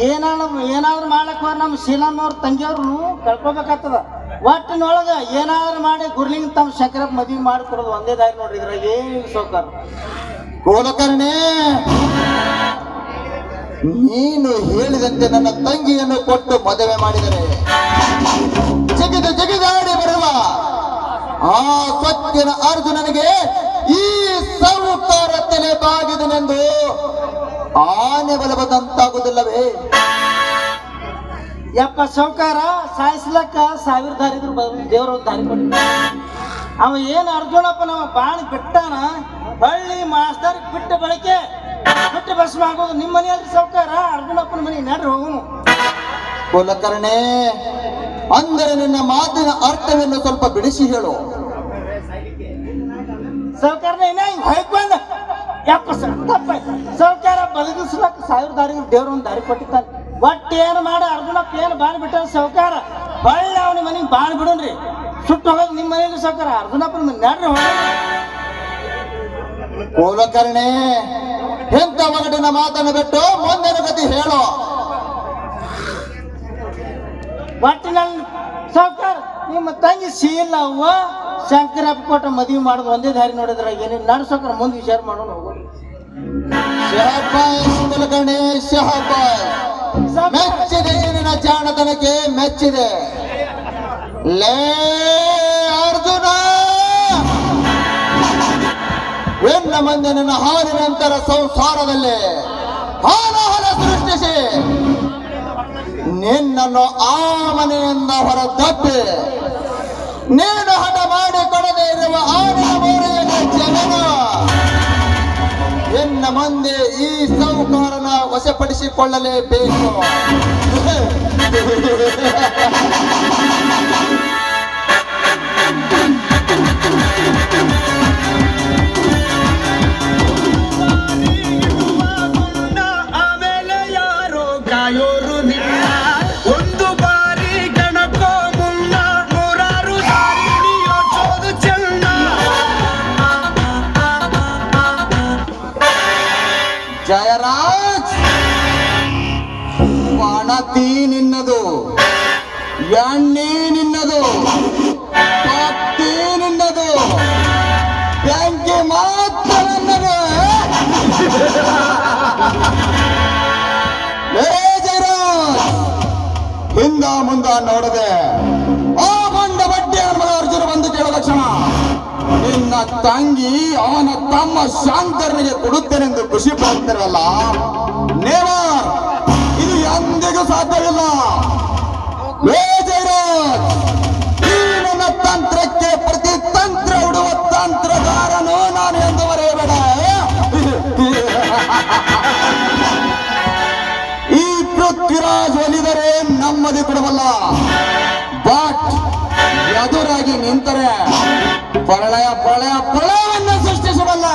ಏನಾದ್ರು ಮಾಡ್ಲಕ್ಕ ನಮ್ಮ ಶೀಲಮ್ಮ ಅವ್ರ ತಂಗಿಯವ್ರು ಕಳ್ಕೊಬೇಕಾಗ್ತದ. ಒಟ್ಟಿನೊಳಗ ಏನಾದ್ರು ಮಾಡಿ ಗುರ್ಲಿಂಗ ತಮ್ಮ ಶಂಕರಪ್ಪ ಮದುವೆ ಮಾಡಿಕೊಡೋದು ಒಂದೇ ದಾರಿ ನೋಡ್ರಿ. ಇದ್ರಾಗ ಏನು ಸಾವುಕಾರ. ಕುಲಕರ್ಣಿ, ನೀನು ಹೇಳಿದಂತೆ ನನ್ನ ತಂಗಿಯನ್ನು ಕೊಟ್ಟು ಮದುವೆ ಮಾಡಿದರೆ ಜಗಿದಾಡಿ ಬರುವ ಆ ಸೊಕ್ಕಿನ ಅರ್ಜುನನಿಗೆ ಈ ಸಾಹುಕಾರ ತಲೆ ಬಾಗಿದನೆಂದು ಆನೆ ಬಲಬದಂತಾಗುವುದಿಲ್ಲವೇ? ಯಪ್ಪ ಸಾವುಕಾರ, ಸಾಯಿಸ್ಲಕ್ಕ 1000 ದಾರಿ ಇದ್ರು ದೇವ್ರ ದಾರಿ ಕೊಟ್ಟ. ಅವ ಏನು ಅರ್ಜುನಪ್ಪ ನಮ್ಮ ಬಾಣಿ ಬಿಟ್ಟಾನ, ಹಳ್ಳಿ ಮಾಸ್ತರ್ ಬಿಟ್ಟ ಬಳಕೆ ಬಿಟ್ಟು ಭಸ್ಮ ಆಗೋದು ನಿಮ್ಮ ಮನೆ ಅಲ್ರಿ ಸಾವುಕಾರ. ಅರ್ಜುನಪ್ಪನ ಮನೆ ನಡ್ರಿ ಹೋಗುನು. ಕುಲಕರ್ಣಿ, ಅಂದರೆ ನಿನ್ನ ಮಾತಿನ ಅರ್ಥವನ್ನು ಸ್ವಲ್ಪ ಬಿಡಿಸಿ ಹೇಳು. ಸೌಕರ್ಯ ಏನ ಹೊಯ್ಕೊಂಡ ಯಪ್ಪ ತಪ್ಪ ಸೌಕಾರ ಬದುಕಿಸ್ಲಕ್ಕ 1000 ದಾರಿ ದೇವ್ರ ಒಂದು ದಾರಿ ಕೊಟ್ಟಿದ್ದಾನೆ. ಒಟ್ಟು ಏನು ಮಾಡಿ ಅರ್ಧನಪ್ಪ ಏನು ಬಾಣ್ ಬಿಟ್ಟ ಸೌಕಾರ ಹೊಳ್ಳಿ ಅವನ ಮನೆಗೆ ಬಾಣ್ ಬಿಡೋನ್ರಿ ಸುಟ್ಟು ಹೋಗೋದು ನಿಮ್ಮ ಮನೆಯಲ್ಲಿ ಸೌಕಾರ ಅರ್ಧನಪ್ಪನ ಮನೆ ನಡ್ರಿ ಹೋಗ ಕುಲಕರ್ಣಿ ಎಂತ ಒಗಟಿನ ಮಾತನ್ನು ಬಿಟ್ಟು ಮುಂದಿನ ಗತಿ ಹೇಳು. ಒಟ್ಟು ನನ್ನ ಸೌಕಾರ ನಿಮ್ಮ ತಂಗಿ ಶೀಲ ಅವ್ವ ಶಂಕರಪ್ಪ ಕೊಟ್ಟ ಮದುವೆ ಮಾಡೋದು ಒಂದೇ ದಾರಿ ನೋಡಿದ್ರ ಏನೇನು ನಡ್ಸೋಕ್ರ ಮುಂದೆ ವಿಚಾರ ಮಾಡೋಣ ಹೋಗೋಣ. ಶಹಬಾಸ್ ಕುಲಕರ್ಣಿ ಶಹಬಾಸ್, ಮೆಚ್ಚಿದೆ ನಿನ್ನ ಜಾಣತನಕ್ಕೆ ಮೆಚ್ಚಿದೆ. ಲೇ ಅರ್ಜುನ, ಎನ್ನ ಮಂದಿ ನನ್ನ ಹಾಲಿನಂತರ ಸಂಸಾರದಲ್ಲಿ ಹಾಲಾಹಲ ಸೃಷ್ಟಿಸಿ ನಿನ್ನನ್ನು ಆ ಮನೆಯಿಂದ ಹೊರದಪ್ಪಿ ನೀನು ಹಠ ಮಾಡಿಕೊಡದೆ ಇರುವ ಆಡಿನ ಮೋರೆಯನ್ನು ಜಗನ ಎನ್ನ ಮಂದಿ ಈ ಸೌಕಾರನ ವಶಪಡಿಸಿಕೊಳ್ಳಲೇಬೇಕು. ಆಮೇಲೆ ಯಾರೋ ಕಾಯೋರು ನಿನ್ನ ಒಂದು ಬಾರಿ ಗಣಕೋ ಮುನ್ನ ನೂರಾರು ಸಾರಿ ಯೋಚೋದು ಚೆನ್ನ. ಜಯರಾಜ್, ಪಣತಿ ನಿನ್ನದು, ಎಣ್ಣೆ ನಿನ್ನದು, ಪತ್ತಿ ನಿನ್ನದು, ಬೆಂಕಿ ಮಾತ್ರ ನನ್ನದು. ಲೇ ಜಯರಾಜ್, ಹಿಂದ ಮುಂದ ನೋಡದೆ ಆ ಬಂಡ ಬಡ್ಡಿ ಮಗ ಅರ್ಜುನ ಬಂದು ಕೇಳಿದ ಕ್ಷಣ ನಿನ್ನ ತಂಗಿ ಅವನ ತಮ್ಮ ಶಾಂಕರನಿಗೆ ಕೊಡುತ್ತೇನೆಂದು ಖುಷಿ ಪಡ್ತಿರಲ್ಲ, ನೇವರ್, ಇದು ಎಂದಿಗೂ ಸಾಧ್ಯವಿಲ್ಲ. ಲೇ ಜಯರಾಜ್, ಈ ನನ್ನ ತಂತ್ರಕ್ಕೆ ಪ್ರತಿ ತಂತ್ರ ಉಡುವ ತಂತ್ರಗಾರನು ನಾನು ಎಂದು ಬರೆಯಬೇಡ. ಈ ಪೃಥ್ವಿರಾಜ್ ಒಲಿದರೆ ನಮ್ಮದಿ ಕೊಡಬಲ್ಲ, ಬಟ್ ಎದುರಾಗಿ ನಿಂತರೆ ಪ್ರಳಯ ಪ್ರಳಯ ಪ್ರಳಯವನ್ನು ಸೃಷ್ಟಿಸಬಲ್ಲ.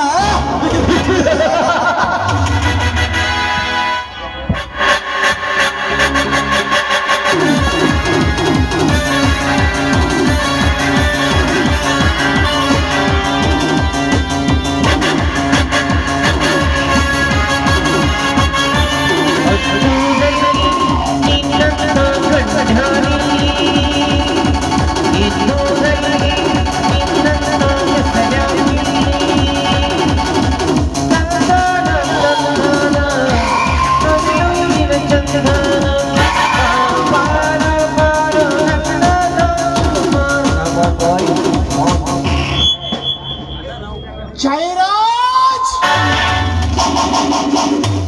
ಜಯರಾಜ್,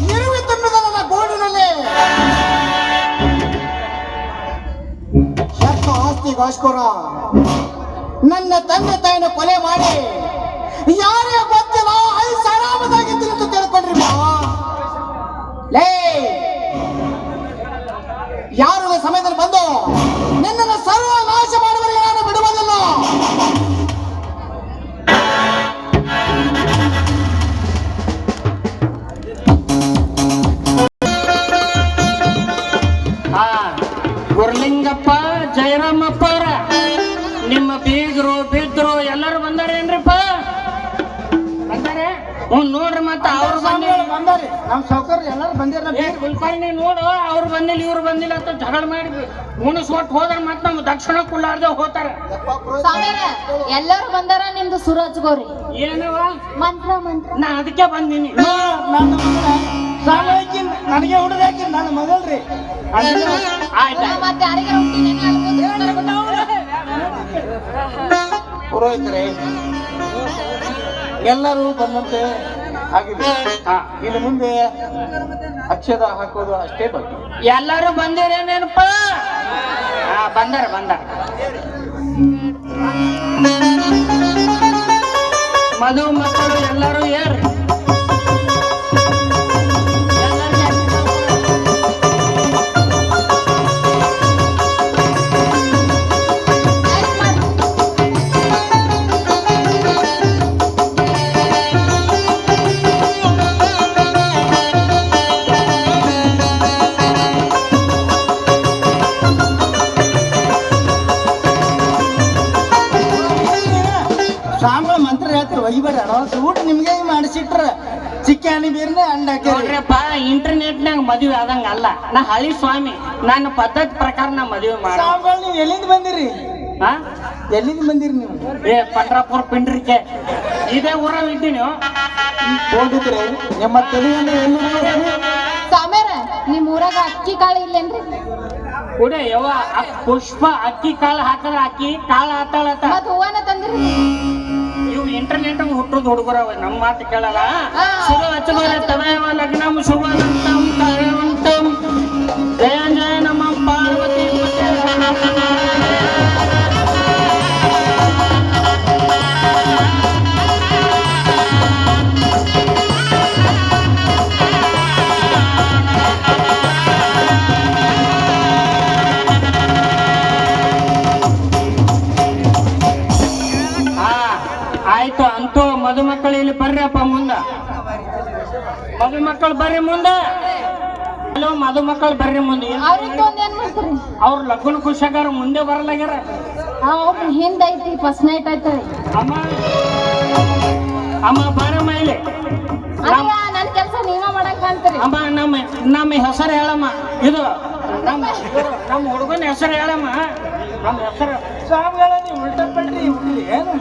ನಿರುವಿ ತುಂಬಿದ ನನ್ನ ಗೋಡಿನಲ್ಲಿ ಶಕ್ತ ಆಸ್ತಿಗೋಸ್ಕರ ನನ್ನ ತಂದೆ ತಾಯಿನ ಕೊಲೆ ಮಾಡಿ ಯಾರೇ ಗೊತ್ತಿಲ್ಲ ಐಷಾರಾಮದಾಗಿದ್ದೀನಿ ಅಂತ ತಿಳ್ಕೊಂಡ್ರಿ ಲೇ. ಯಾರು ಸಮಯದಲ್ಲಿ ಬಂದು ನಿನ್ನನ್ನು ಸರ್ವ ನಾಶ ಮಾಡುವವರೆಗೆ ನಾನು ಬಿಡುವುದಿಲ್ಲ. ಗುರ್ಲಿಂಗಪ್ಪ, ಜಯರಾಮಪ್ಪ ಅವ್ರ ನಿಮ್ಮ ಬೀಗರು ಬಿದ್ರು ಎಲ್ಲರೂ ಬಂದಾರೇನ್ರಿಪ್ಪ? ಬಂದಾರೆ? ನೋಡ್ರಿ ಮತ್ತ ಅವ್ರು ಬಂದಾರಿ ನಮ್ಮ ಸೌಕರ್ಯ ಎಲ್ಲರೂ ಬಂದಿರ ಗುಲ್ಪಾಯಿನಿ ನೋಡು, ಅವ್ರು ಬಂದಿಲ್ಲ ಇವ್ರು ಬಂದಿಲ್ಲ ಅಂತ ಜಗಳ ಮಾಡಿ ಮುಣಿಸ್ಕೊಟ್ಟು ಹೋದ್ರ ಮತ್ ನಮ್ ದಕ್ಷಿಣ ಕುಳ್ಳಾರ್ದೆ ಹೋಗ್ತಾರ. ಸ್ವಾಮಿಯರ ಎಲ್ಲರೂ ಬಂದಾರ, ನಿಮ್ದು ಸೂರಜ್ ಗೋರಿ ಏನವ ಮಂತ್ರ ಮಂತ್ರ. ನಾ ಅದಕ್ಕೆ ಬಂದೀನಿ. ನನಗೆ ಹುಡುಗಾಕಿ ನನ್ನ ಮಗಳ್ರಿ. ಆಯ್ತಾ ಮತ್ತೆ ಯಾರಿಗೆ ಪುರೋಹಿತರೆ ಎಲ್ಲರೂ ಬಂದಂತೆ ಆಗಿದೆ. ಇನ್ನು ಮುಂದೆ ಅಕ್ಷದ ಹಾಕೋದು ಅಷ್ಟೇ ಬಾಕಿ. ಎಲ್ಲರೂ ಬಂದಿರೇನೇನಪ್ಪ? ಬಂದಾರ ಬಂದಾರ. ಮಧು ಮಕ್ಕಳು ಎಲ್ಲರೂ ಏರ್ ಹೇಳ್ತೀರಿ ಒಯ್ಬೇಡ ಅಡ್ವಾನ್ಸ್ ಊಟ ನಿಮ್ಗೆ ಮಾಡಿಸಿಟ್ರ ಚಿಕ್ಕಿ ಬೀರ್ನೆ ಅಂಡ ಹಾಕಿ ನೋಡ್ರಿಪ್ಪ ಇಂಟರ್ನೆಟ್ನಾಗ ಮದುವೆ ಆದಂಗ ಅಲ್ಲ ನಾ ಹಳಿ ಸ್ವಾಮಿ ನನ್ನ ಪದ್ಧತಿ ಪ್ರಕಾರ ನಾ ಮದುವೆ ಮಾಡ ಸಾವುಗಳು ನೀವು ಎಲ್ಲಿಂದ ಬಂದಿರಿ ಹಾ ಎಲ್ಲಿಂದ ಬಂದಿರಿ ನೀವು ಏ ಪಂಡ್ರಾಪುರ ಪಿಂಡ್ರಿಕೆ ಇದೇ ಊರಾಗ ಇದ್ದೀನಿ ಹೋಗಿದ್ರಿ ನಿಮ್ಮ ತಲೆಯನ್ನು ಎಲ್ಲಿ ಸಾಮ್ಯಾರ ನಿಮ್ ಊರಾಗ ಅಕ್ಕಿ ಕಾಳು ಇಲ್ಲೇನ್ರಿ ಕುಡೆ ಯವ್ವ ಪುಷ್ಪ ಅಕ್ಕಿ ಕಾಳು ಹಾಕಿದ್ರೆ ಅಕ್ಕಿ ಕಾಳು ಆತಾಳತ್ತ ಮತ್ ಹೂವನ ತಂದ್ರಿ ಇವು ಇಂಟರ್ನೆಟ್ ಹುಟ್ಟುದ್ ಹುಡುಗರವ ನಮ್ಮ ಮಾತು ಕೇಳಲ್ಲ ಹಾ. ಶುಭ ವಚನ ತದೇವ ಲಗ್ನಂ ಶುಭವಂತಂ ಕಾರ್ಯವಂತಂ ಜಯ ಜಯ ನಮ ಪಾರ್ವತಿ ಆಯ್ತು ಅಂತೂ ಮದುಮಕ್ಕಳು ಇಲ್ಲಿ ಬರ್ರಿಯಪ್ಪ ಮುಂದ ಮದುಮಕ್ಕಳು ಬರ್ರಿ ಮುಂದೆ ಹಲೋ ಮದುಮಕ್ಕಳು ಬರ್ರಿ ಮುಂದೆ ಅವ್ರಿಗೆ ಒಂದ್ ಏನ್ ಮಾಡ್ತೀರಿ ಅವ್ರ ಲಗ್ನ ಖುಷಿಯಾಗಾರ ಮುಂದೆ ಬರಲಾಗ್ಯಾರ ಅವ್ರ ಹಿಂದ್ ಐತಿ ಫಸ್ಟ್ ನೈಟ್ ಐತ್ರಿ ಅಮ್ಮ ಅಮ್ಮ ಬಾರಮ್ಮ ಇಲ್ಲಿ ಅಲ್ಲ ನನ್ ಕೆಲ್ಸ ನೀವ ಮಾಡಕ್ ಅಂತೀರಿ ಅಮ್ಮ ನಮ್ಮ ಹೆಸರು ಹೇಳಮ್ಮ ಇದು ನಮ್ಮ ಹುಡುಗನ ಹೆಸರು ಹೇಳಮ್ಮ ನಮ್ಮ ಹೆಸರು ಸಾವುಗಳ ನೀವು ಉಲ್ಟಾ ಪಲ್ಟಿ ಹುಡ್ರಿ ಏನು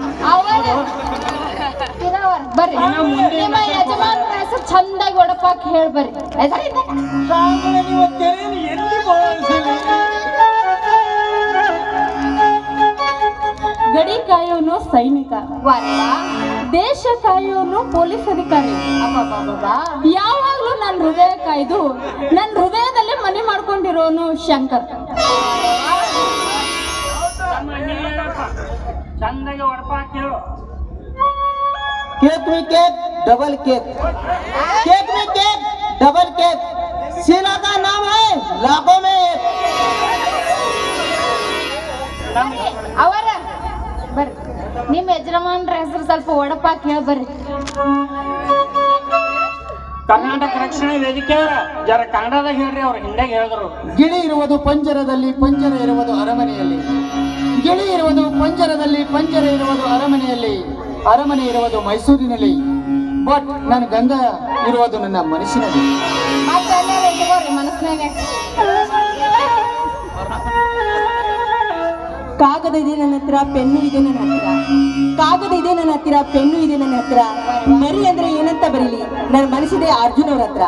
ಬರ್ರಿ ಇನ್ನ ಮುಂದೆ ನಿಮ್ಮ ಯಜಮಾನ್ರ ಹೆಸರು ಚಂದಾಗಿ ಒಡಪಾಕ್ ಹೇಳ್ ಬರ್ರಿ ಸಾವುಗಳ ನೀವು ತೆರೆಯನ್ನು ಎಲ್ಲಿ ಬೋಳಿಸಿರಿ ಗಡಿ ಕಾಯೋನು ಸೈನಿಕ ದೇಶ ಕಾಯೋನು ಪೊಲೀಸ್ ಅಧಿಕಾರಿ ಯಾವಾಗ್ಲೂ ನನ್ನ ಹೃದಯ ಕಾಯ್ದು ನನ್ನ ಹೃದಯದಲ್ಲೇ ಮನೆ ಮಾಡ್ಕೊಂಡಿರೋನು ಶಂಕರ್ ಚಂದಾಗಿ ಹೊಡಪಾ ಕೇಳು केक में केक डबल केक केक में केक डबल केक शीला का नाम है लाखों में एक ಅವರ ಬರ್ರಿ ನಿಮ್ಮ ಯಜಮಾನ್ರ ಹೆಸರು ಸ್ವಲ್ಪ ಒಡಪಾಕ್ ಹೇಳ್ ಬರ್ರಿ ಕರ್ನಾಟಕ ರಕ್ಷಣಾ ವೇದಿಕೆ ಜರ ಕನ್ನಡದಾಗ ಹೇಳ್ರಿ ಅವ್ರು ಹಿಂದಾಗ ಹೇಳಿದ್ರು ಗಿಳಿ ಇರುವುದು ಪಂಜರದಲ್ಲಿ ಪಂಜರ ಇರುವುದು ಅರಮನೆಯಲ್ಲಿ ಗಿಳಿ ಇರುವುದು ಪಂಜರದಲ್ಲಿ ಪಂಜರ ಇರುವುದು ಅರಮನೆಯಲ್ಲಿ ಅರಮನೆ ಇರುವುದು ಮೈಸೂರಿನಲ್ಲಿ ಬಟ್ ನನ್ನ ಗಂಧ ಇರುವುದು ನನ್ನ ಮನಸ್ಸಿನಲ್ಲಿ ಮತ್ತೆ ಇಟ್ಕೋರಿ ಮನಸ್ಸಿನಾಗ ಕಾಗದ ಇದೆ ನನ್ನ ಹತ್ರ ಪೆನ್ನು ಇದೆ ನನ್ನ ಹತ್ರ ಕಾಗದ ಇದೆ ನನ್ನ ಹತ್ತಿರ ಪೆನ್ನು ಇದೆ ನನ್ನ ಹತ್ರ ಬರಿ ಅಂದ್ರೆ ಏನಂತ ಬರೀಲಿ ನನ್ನ ಮನಸ್ಸಿದೆ ಅರ್ಜುನ್ ಅವ್ರ ಹತ್ರ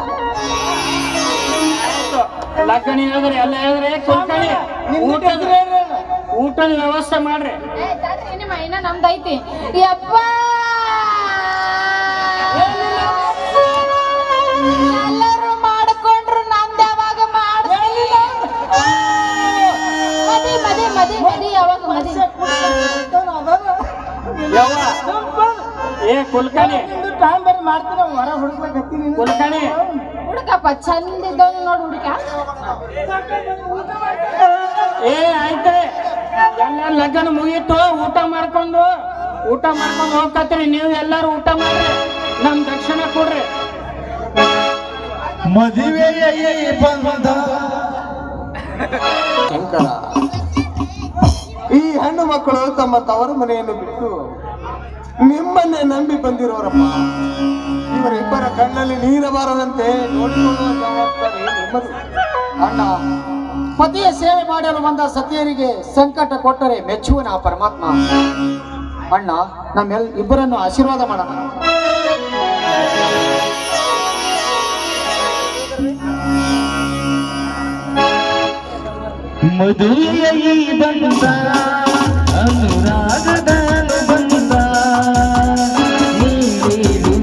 ಲಗ್ನ ಹೇಳಿದ್ರೆ ಎಲ್ಲ ಹೇಳಿದ್ರೆ ಕುಲ್ಕಣಿ ಊಟದ ವ್ಯವಸ್ಥೆ ಮಾಡ್ರಿ ನಿಮ್ಮ ಇನ್ನ ನಮ್ದೈತಿ ಯಪ್ಪ ಎಲ್ಲರೂ ಮಾಡ್ಕೊಂಡ್ರು ನಂದ್ ಯಾವಾಗ ಮಾಡ್ತೀನಿ ಮದಿ ಯಾವಾಗ ಮದಿ ಯವ್ವ ಏ ಕುಲ್ಕಣಿ ಟೈಮ್ ಬರೀ ಮಾಡ್ತೀನಿ ಹೊರ ಹುಡುಕ್ಬೇಕತ್ತೀನಿ ಕುಲ್ಕಣಿ ಹುಡುಕಪ್ಪ ಚಂದ ಇದ್ದವ್ ನೋಡಿ ಹುಡುಕ ಏ ಆಯ್ತ್ರಿ ಎಲ್ಲ ಲಗ್ನ ಮುಗೀತು ಊಟ ಮಾಡ್ಕೊಂಡು ಹೋಗ್ಕತ್ರಿ ನೀವು ಎಲ್ಲಾರು ಊಟ ಮಾಡ್ರಿ ನಮ್ ದಕ್ಷಿಣ ಕೊಡ್ರಿ ಮದುವೆಯ ಬಂದ ಶಂಕರ ಈ ಹೆಣ್ಣು ಮಕ್ಕಳು ತಮ್ಮ ತವರ ಮನೆಯನ್ನು ಬಿಟ್ಟು ನಿಮ್ಮನ್ನೇ ನಂಬಿ ಬಂದಿರೋರಪ್ಪ ಇವರಿಬ್ಬರ ಕಣ್ಣಲ್ಲಿ ನೀರು ಬಾರದಂತೆ ನೋಡಿಕೊಳ್ಳುವ ಜವಾಬ್ದಾರಿ ನಿಮ್ಮದು ಅಣ್ಣ ಪತಿಯ ಸೇವೆ ಮಾಡಲು ಬಂದ ಸತಿಯರಿಗೆ ಸಂಕಟ ಕೊಟ್ಟರೆ ಮೆಚ್ಚುವನ ಆ ಪರಮಾತ್ಮ ಅಣ್ಣ ಇಬ್ಬರನ್ನು ಆಶೀರ್ವಾದ ಮಾಡೋಣ ಮದುವೆಯ ಬಂದ ಅನುರಾಗದ ಬಂದ ನೀರು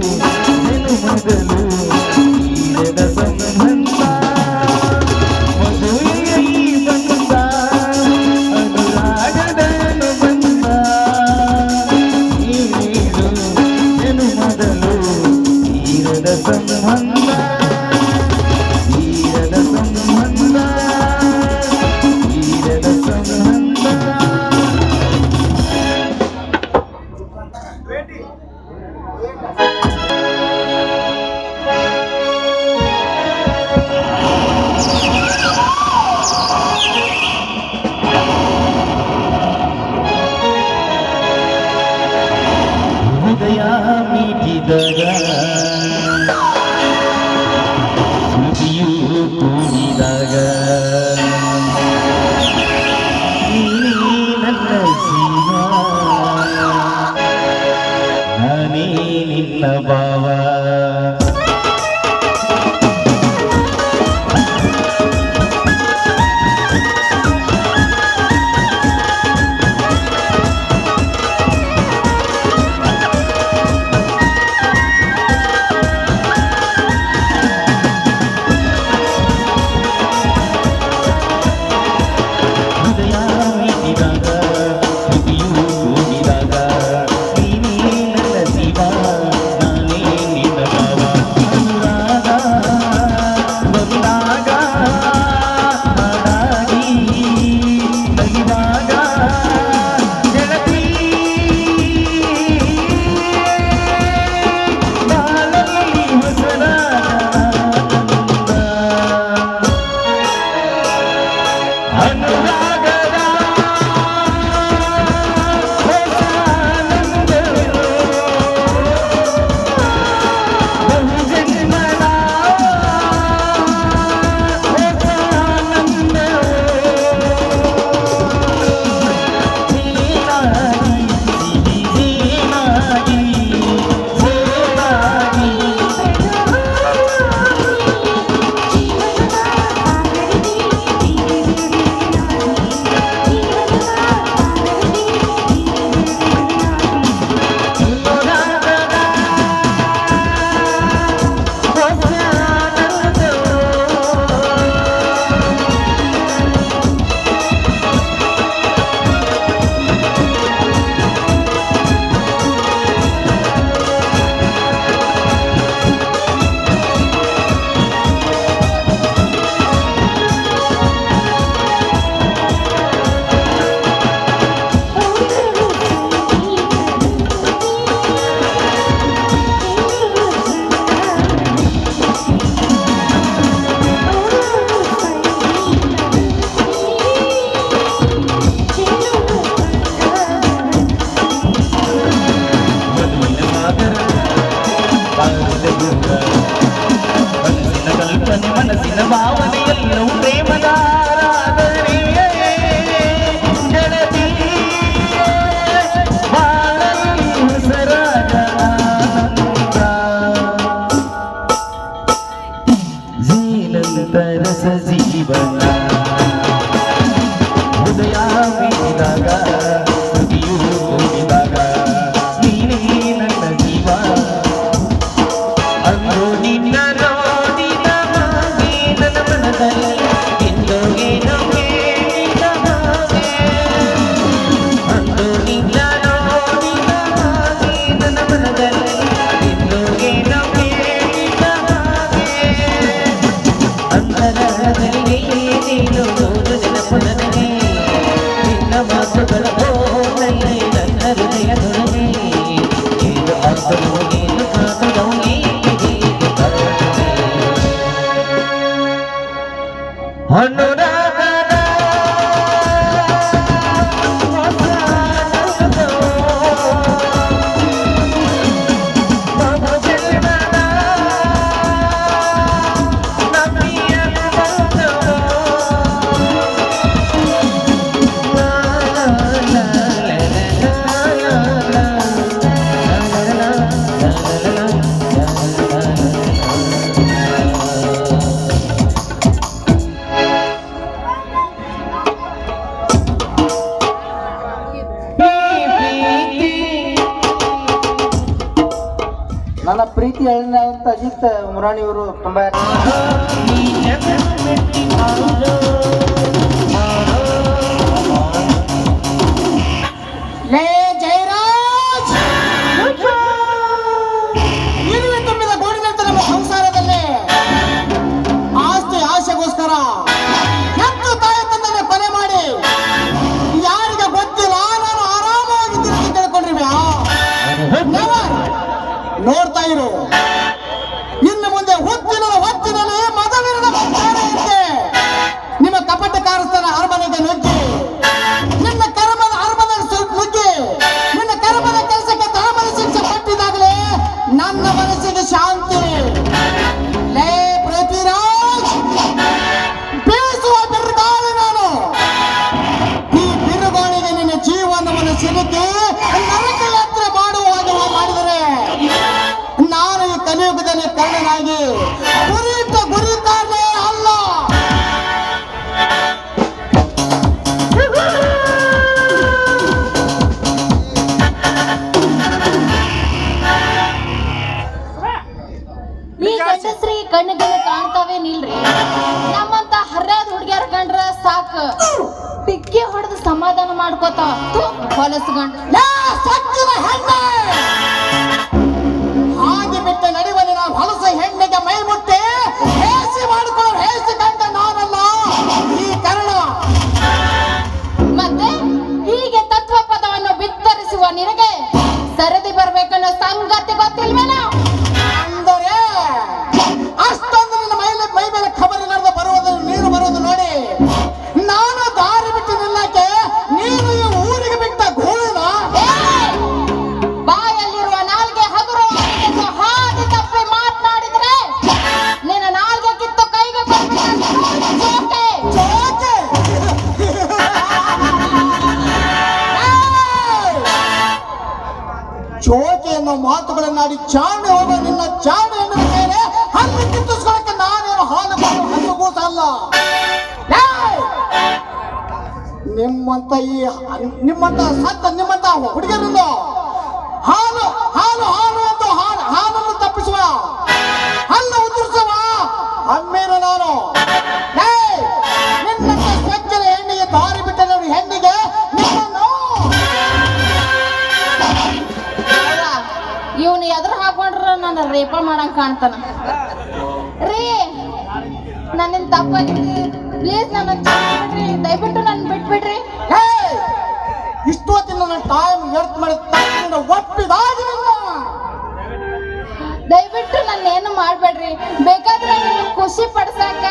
ಮೊದಲು ಈರದ ಸಂಬಂಧ ಮದುವೆಯ ಬಂದ ಅನುರಾಗದ ಬಂದ ನೀರು ಮೊದಲು ಈರದ ಸಂಬಂಧ ಈರದ ಸಂಬಂಧ ಈರದ ಸಂಬಂಧ ಹೃದಯ ಮೀಟಿದಾಗ ಸ್ಮೃತಿಯು ಕೂಡಿದಾಗ ನೀನೇ ನನ್ನ ಜೀವ ನಾನೇ ನಿನ್ನ ಭಾವ ಮನಸ್ಸಿನ ಭಾವನೆಯೆಲ್ಲವೂ ಪ್ರೇಮದ ಆರಾಧನೆ ಗೆಳತಿ ಬಾಳಲಿ ಹೊಸರಾಗ ಆನಂದ ಜೀನಂತ ರಸ ಜೀವನ ಹೃದಯ ಬೀಳಿದಾಗ ಹೃದಯೂ ಕೂಡಿದಾಗ ನೀನೇ ನನ್ನ ಜೀವ ಅಂದು ನಿನ್ನ ನೋಡಿದ ಹಾಗೆ ನನ್ನ ಮನದಲ್ಲಿ ಇಂದು ಏನೋ ಕೇಳಿದ ಹಾಗೆ ಅಂದು ನಿನ್ನ ನೋಡಿದ ಹಾಗೆ ನನ್ನ ಮನದಲ್ಲಿ ಇಂದು ಏನೋ ಕೇಳಿದ ಹಾಗೆ ಅಂತರದಲ್ಲಿ ನೀನು ನೋಡು ನೆನಪು ನನಗೆ ನಿನ್ನ ಮಾತುಗಳ ಓನಲ್ಲಿ ನನ್ನ ಹೃದಯದೊಳಗೆ ಏನು ಆದರೂ ಏನು ಕಾಣದವು ಅನುರಾಗದ ಹೊಸ ಜನ್ಮದ ನಮ್ಮಿಯ ಬಂಧವು. ಲಾ ಲಾ ಲಾ ಲಾ ಲಾ ಲಾ ಲಾ ಲಾ ನನ್ನ ಪ್ರೀತಿ ಹೇಳಿದ ಅಂತ ಅಜಿತ್ ಮುರಾಣಿ ಅವರು ತುಂಬಾ ಲೇ ಜಯರಾಜ್ ಇರುವೆ ತುಂಬಿದ ಗೋಡಿನಂತೆ ನಮ್ಮ ಸಂಸಾರದಲ್ಲಿ ಆಸ್ತಿ ಆಸೆಗೋಸ್ಕರ ಹೆತ್ತು ತಾಯಿ ತಂದೆಗೆ ಕೊಲೆ ಮಾಡಿ ಯಾರಿಗೆ ಗೊತ್ತಿಲ್ಲ ನಾನು ಆರಾಮಾಗಿದ್ದೀನಿ ಅಂತ ತಿಳ್ಕೊಂಡ್ರಿ ನೋಡ್ತಾ ಇರು ಇನ್ನು ಮುಂದೆ ಹೊತ್ತಿನಲ್ಲಿ ಮದವಿರದ ಇರುತ್ತೆ ನಿಮ್ಮ ಕಪಟ ಕಾರಸ್ಥಾನ ಅರಮನೆಗೆ ನುಗ್ಗಿ ನಿನ್ನ ಕರ್ಮದ ಅರಮನೆಗೆ ನುಗ್ಗಿ ನಿನ್ನ ಕರ್ಮದ ಕೆಲಸಕ್ಕೆ ತಳಮದ ಶಿಕ್ಷೆ ಪಟ್ಟಿ ಸಿಲುಕಿ ನರಕ ಯಾತ್ರೆ ಮಾಡುವಾಗ ಮಾಡಿದರೆ ನಾನು ಈ ಕಲಿಯುಗದಲ್ಲಿ ಕರ್ಣನಾಗಿ ಗುರಿಯಿಟ್ಟ ಗುರಿಕಾರನೇ ಅಲ್ಲ. ಈ ಗಂಡಸ್ರಿ ಕಣ್ಣಿಗೆ ಕಾಣ್ತಾವೆ ನಿಲ್ರಿ. ನಮ್ಮಂತ ಹರ್ಯಾದ ಹುಡುಗಿಯರ್ ಕಂಡ್ರ ಸಾಕ ಟಿಕ್ಕಿ ಹೊಡೆದು ಸಮಾಧಾನ ಮಾಡ್ಕೋತಾವ ಹೊಲಸ್ಗಂಡು. ಹಾಗೆ ಬಿಟ್ಟ ನಡಿವಲ್ಲಿ ನಾವು ಹೊಲಸ ಹೆಣ್ಣಿಗೆ ಮೈ ಮುಟ್ಟಿ ಹೇಸಿ ಮಾಡಿಕೊಳ್ಳೋ ಹೇಸಿ ಕಂಡ ನಾನಲ್ಲ ಈ ಕರ್ಣ. ಮತ್ತೆ ಹೀಗೆ ತತ್ವ ಪದವನ್ನು ಬಿತ್ತರಿಸುವ ನಿನಗೆ ಸರದಿ ಬರ್ಬೇಕನ್ನೋ ಸಂಗತಿ ಗೊತ್ತಿಲ್ವೇನೋ? ಅಂದರೆ ಅಷ್ಟೊಂದು ನಿನ್ನ ಮೈ ಮೇಲೆ ಖಬರಿ ನಡೆದು ಬರುವುದು ನೀರು ಬರುವುದು ನೋಡಿ ನಾನು ದಾರಿ ಬಿಟ್ಟು ನಿಲ್ಲಕ್ಕೆ ನೀನು ಈ ಊರಿಗೆ ಬಿಟ್ಟ ಗೋಳಿನ. ಬಾಯಲ್ಲಿರುವ ನಾಲ್ಗೆ ಹಗುರು ಹಾದಿ ತಪ್ಪಿ ಮಾತನಾಡಿದ್ರೆ ನಿನ್ನ ನಾಲ್ಗೆ ಕಿತ್ತು ಕೈಗೆ ಚೋಕೆ ಚೋಕೆ ಅನ್ನೋ ಮಾತುಗಳನ್ನಾಡಿ ಚಾಣೆ ಹೋಗೋ ನಿನ್ನ ಚಾಣೆ ಎನ್ನುವ ಮೇಲೆ ಹಣ್ಣು ಕಿತ್ತಿಸ್ಕೊಳಕ್ಕೆ ನಾನೇನು ಹಾಲು ಕೊಟ್ಟು ಹಣ್ಣು ಕೂಸ ಅಲ್ಲ. ನಿಮ್ಮಂತ ಹುಡುಗರನ್ನ ಹಾಲು ಹಾಲು ಹಾಲು ಎಂದು ಹಾಲನ್ನು ತಪ್ಪಿಸುವ ಹಣ್ಣು ಉದುರಿಸುವ ಹಮ್ಮೇನು ನಾನು. ನಿನ್ನಂತ ಸ್ವಚ್ಛರ ಹೆಣ್ಣಿಗೆ ದಾರಿ ಬಿಟ್ಟ ನೋಡಿ ಹೆಣ್ಣಿಗೆ ನಿನ್ನನ್ನು ಇವನು ಎದುರು ಹಾಕೊಂಡ್ರ ನನ್ನ ರೇಪ ಮಾಡಂಗ್ ಕಾಣ್ತಾನ ರೀ. ನನ್ನಿಂದ ತಪ್ಪಾಗಿದ್ರಿ, ಪ್ಲೀಸ್ ನನ್ನ ಬಿಡ್ರಿ, ದಯವಿಟ್ಟು ನನ್ನ ಬಿಟ್ಬಿಡ್ರಿ. ಇಷ್ಟೊತ್ತಿನ ನನ್ನ ಟೈಮ್ ವ್ಯರ್ಥ ಮಾಡಿದ ಒಪ್ಪಿದಾಗಿಲ್ಲ. ದಯವಿಟ್ಟು ನನ್ನ ಏನು ಮಾಡ್ಬೇಡ್ರಿ. ಬೇಕಾದ್ರೆ ನಿನ್ನ ಖುಷಿ ಪಡ್ಸಾಕ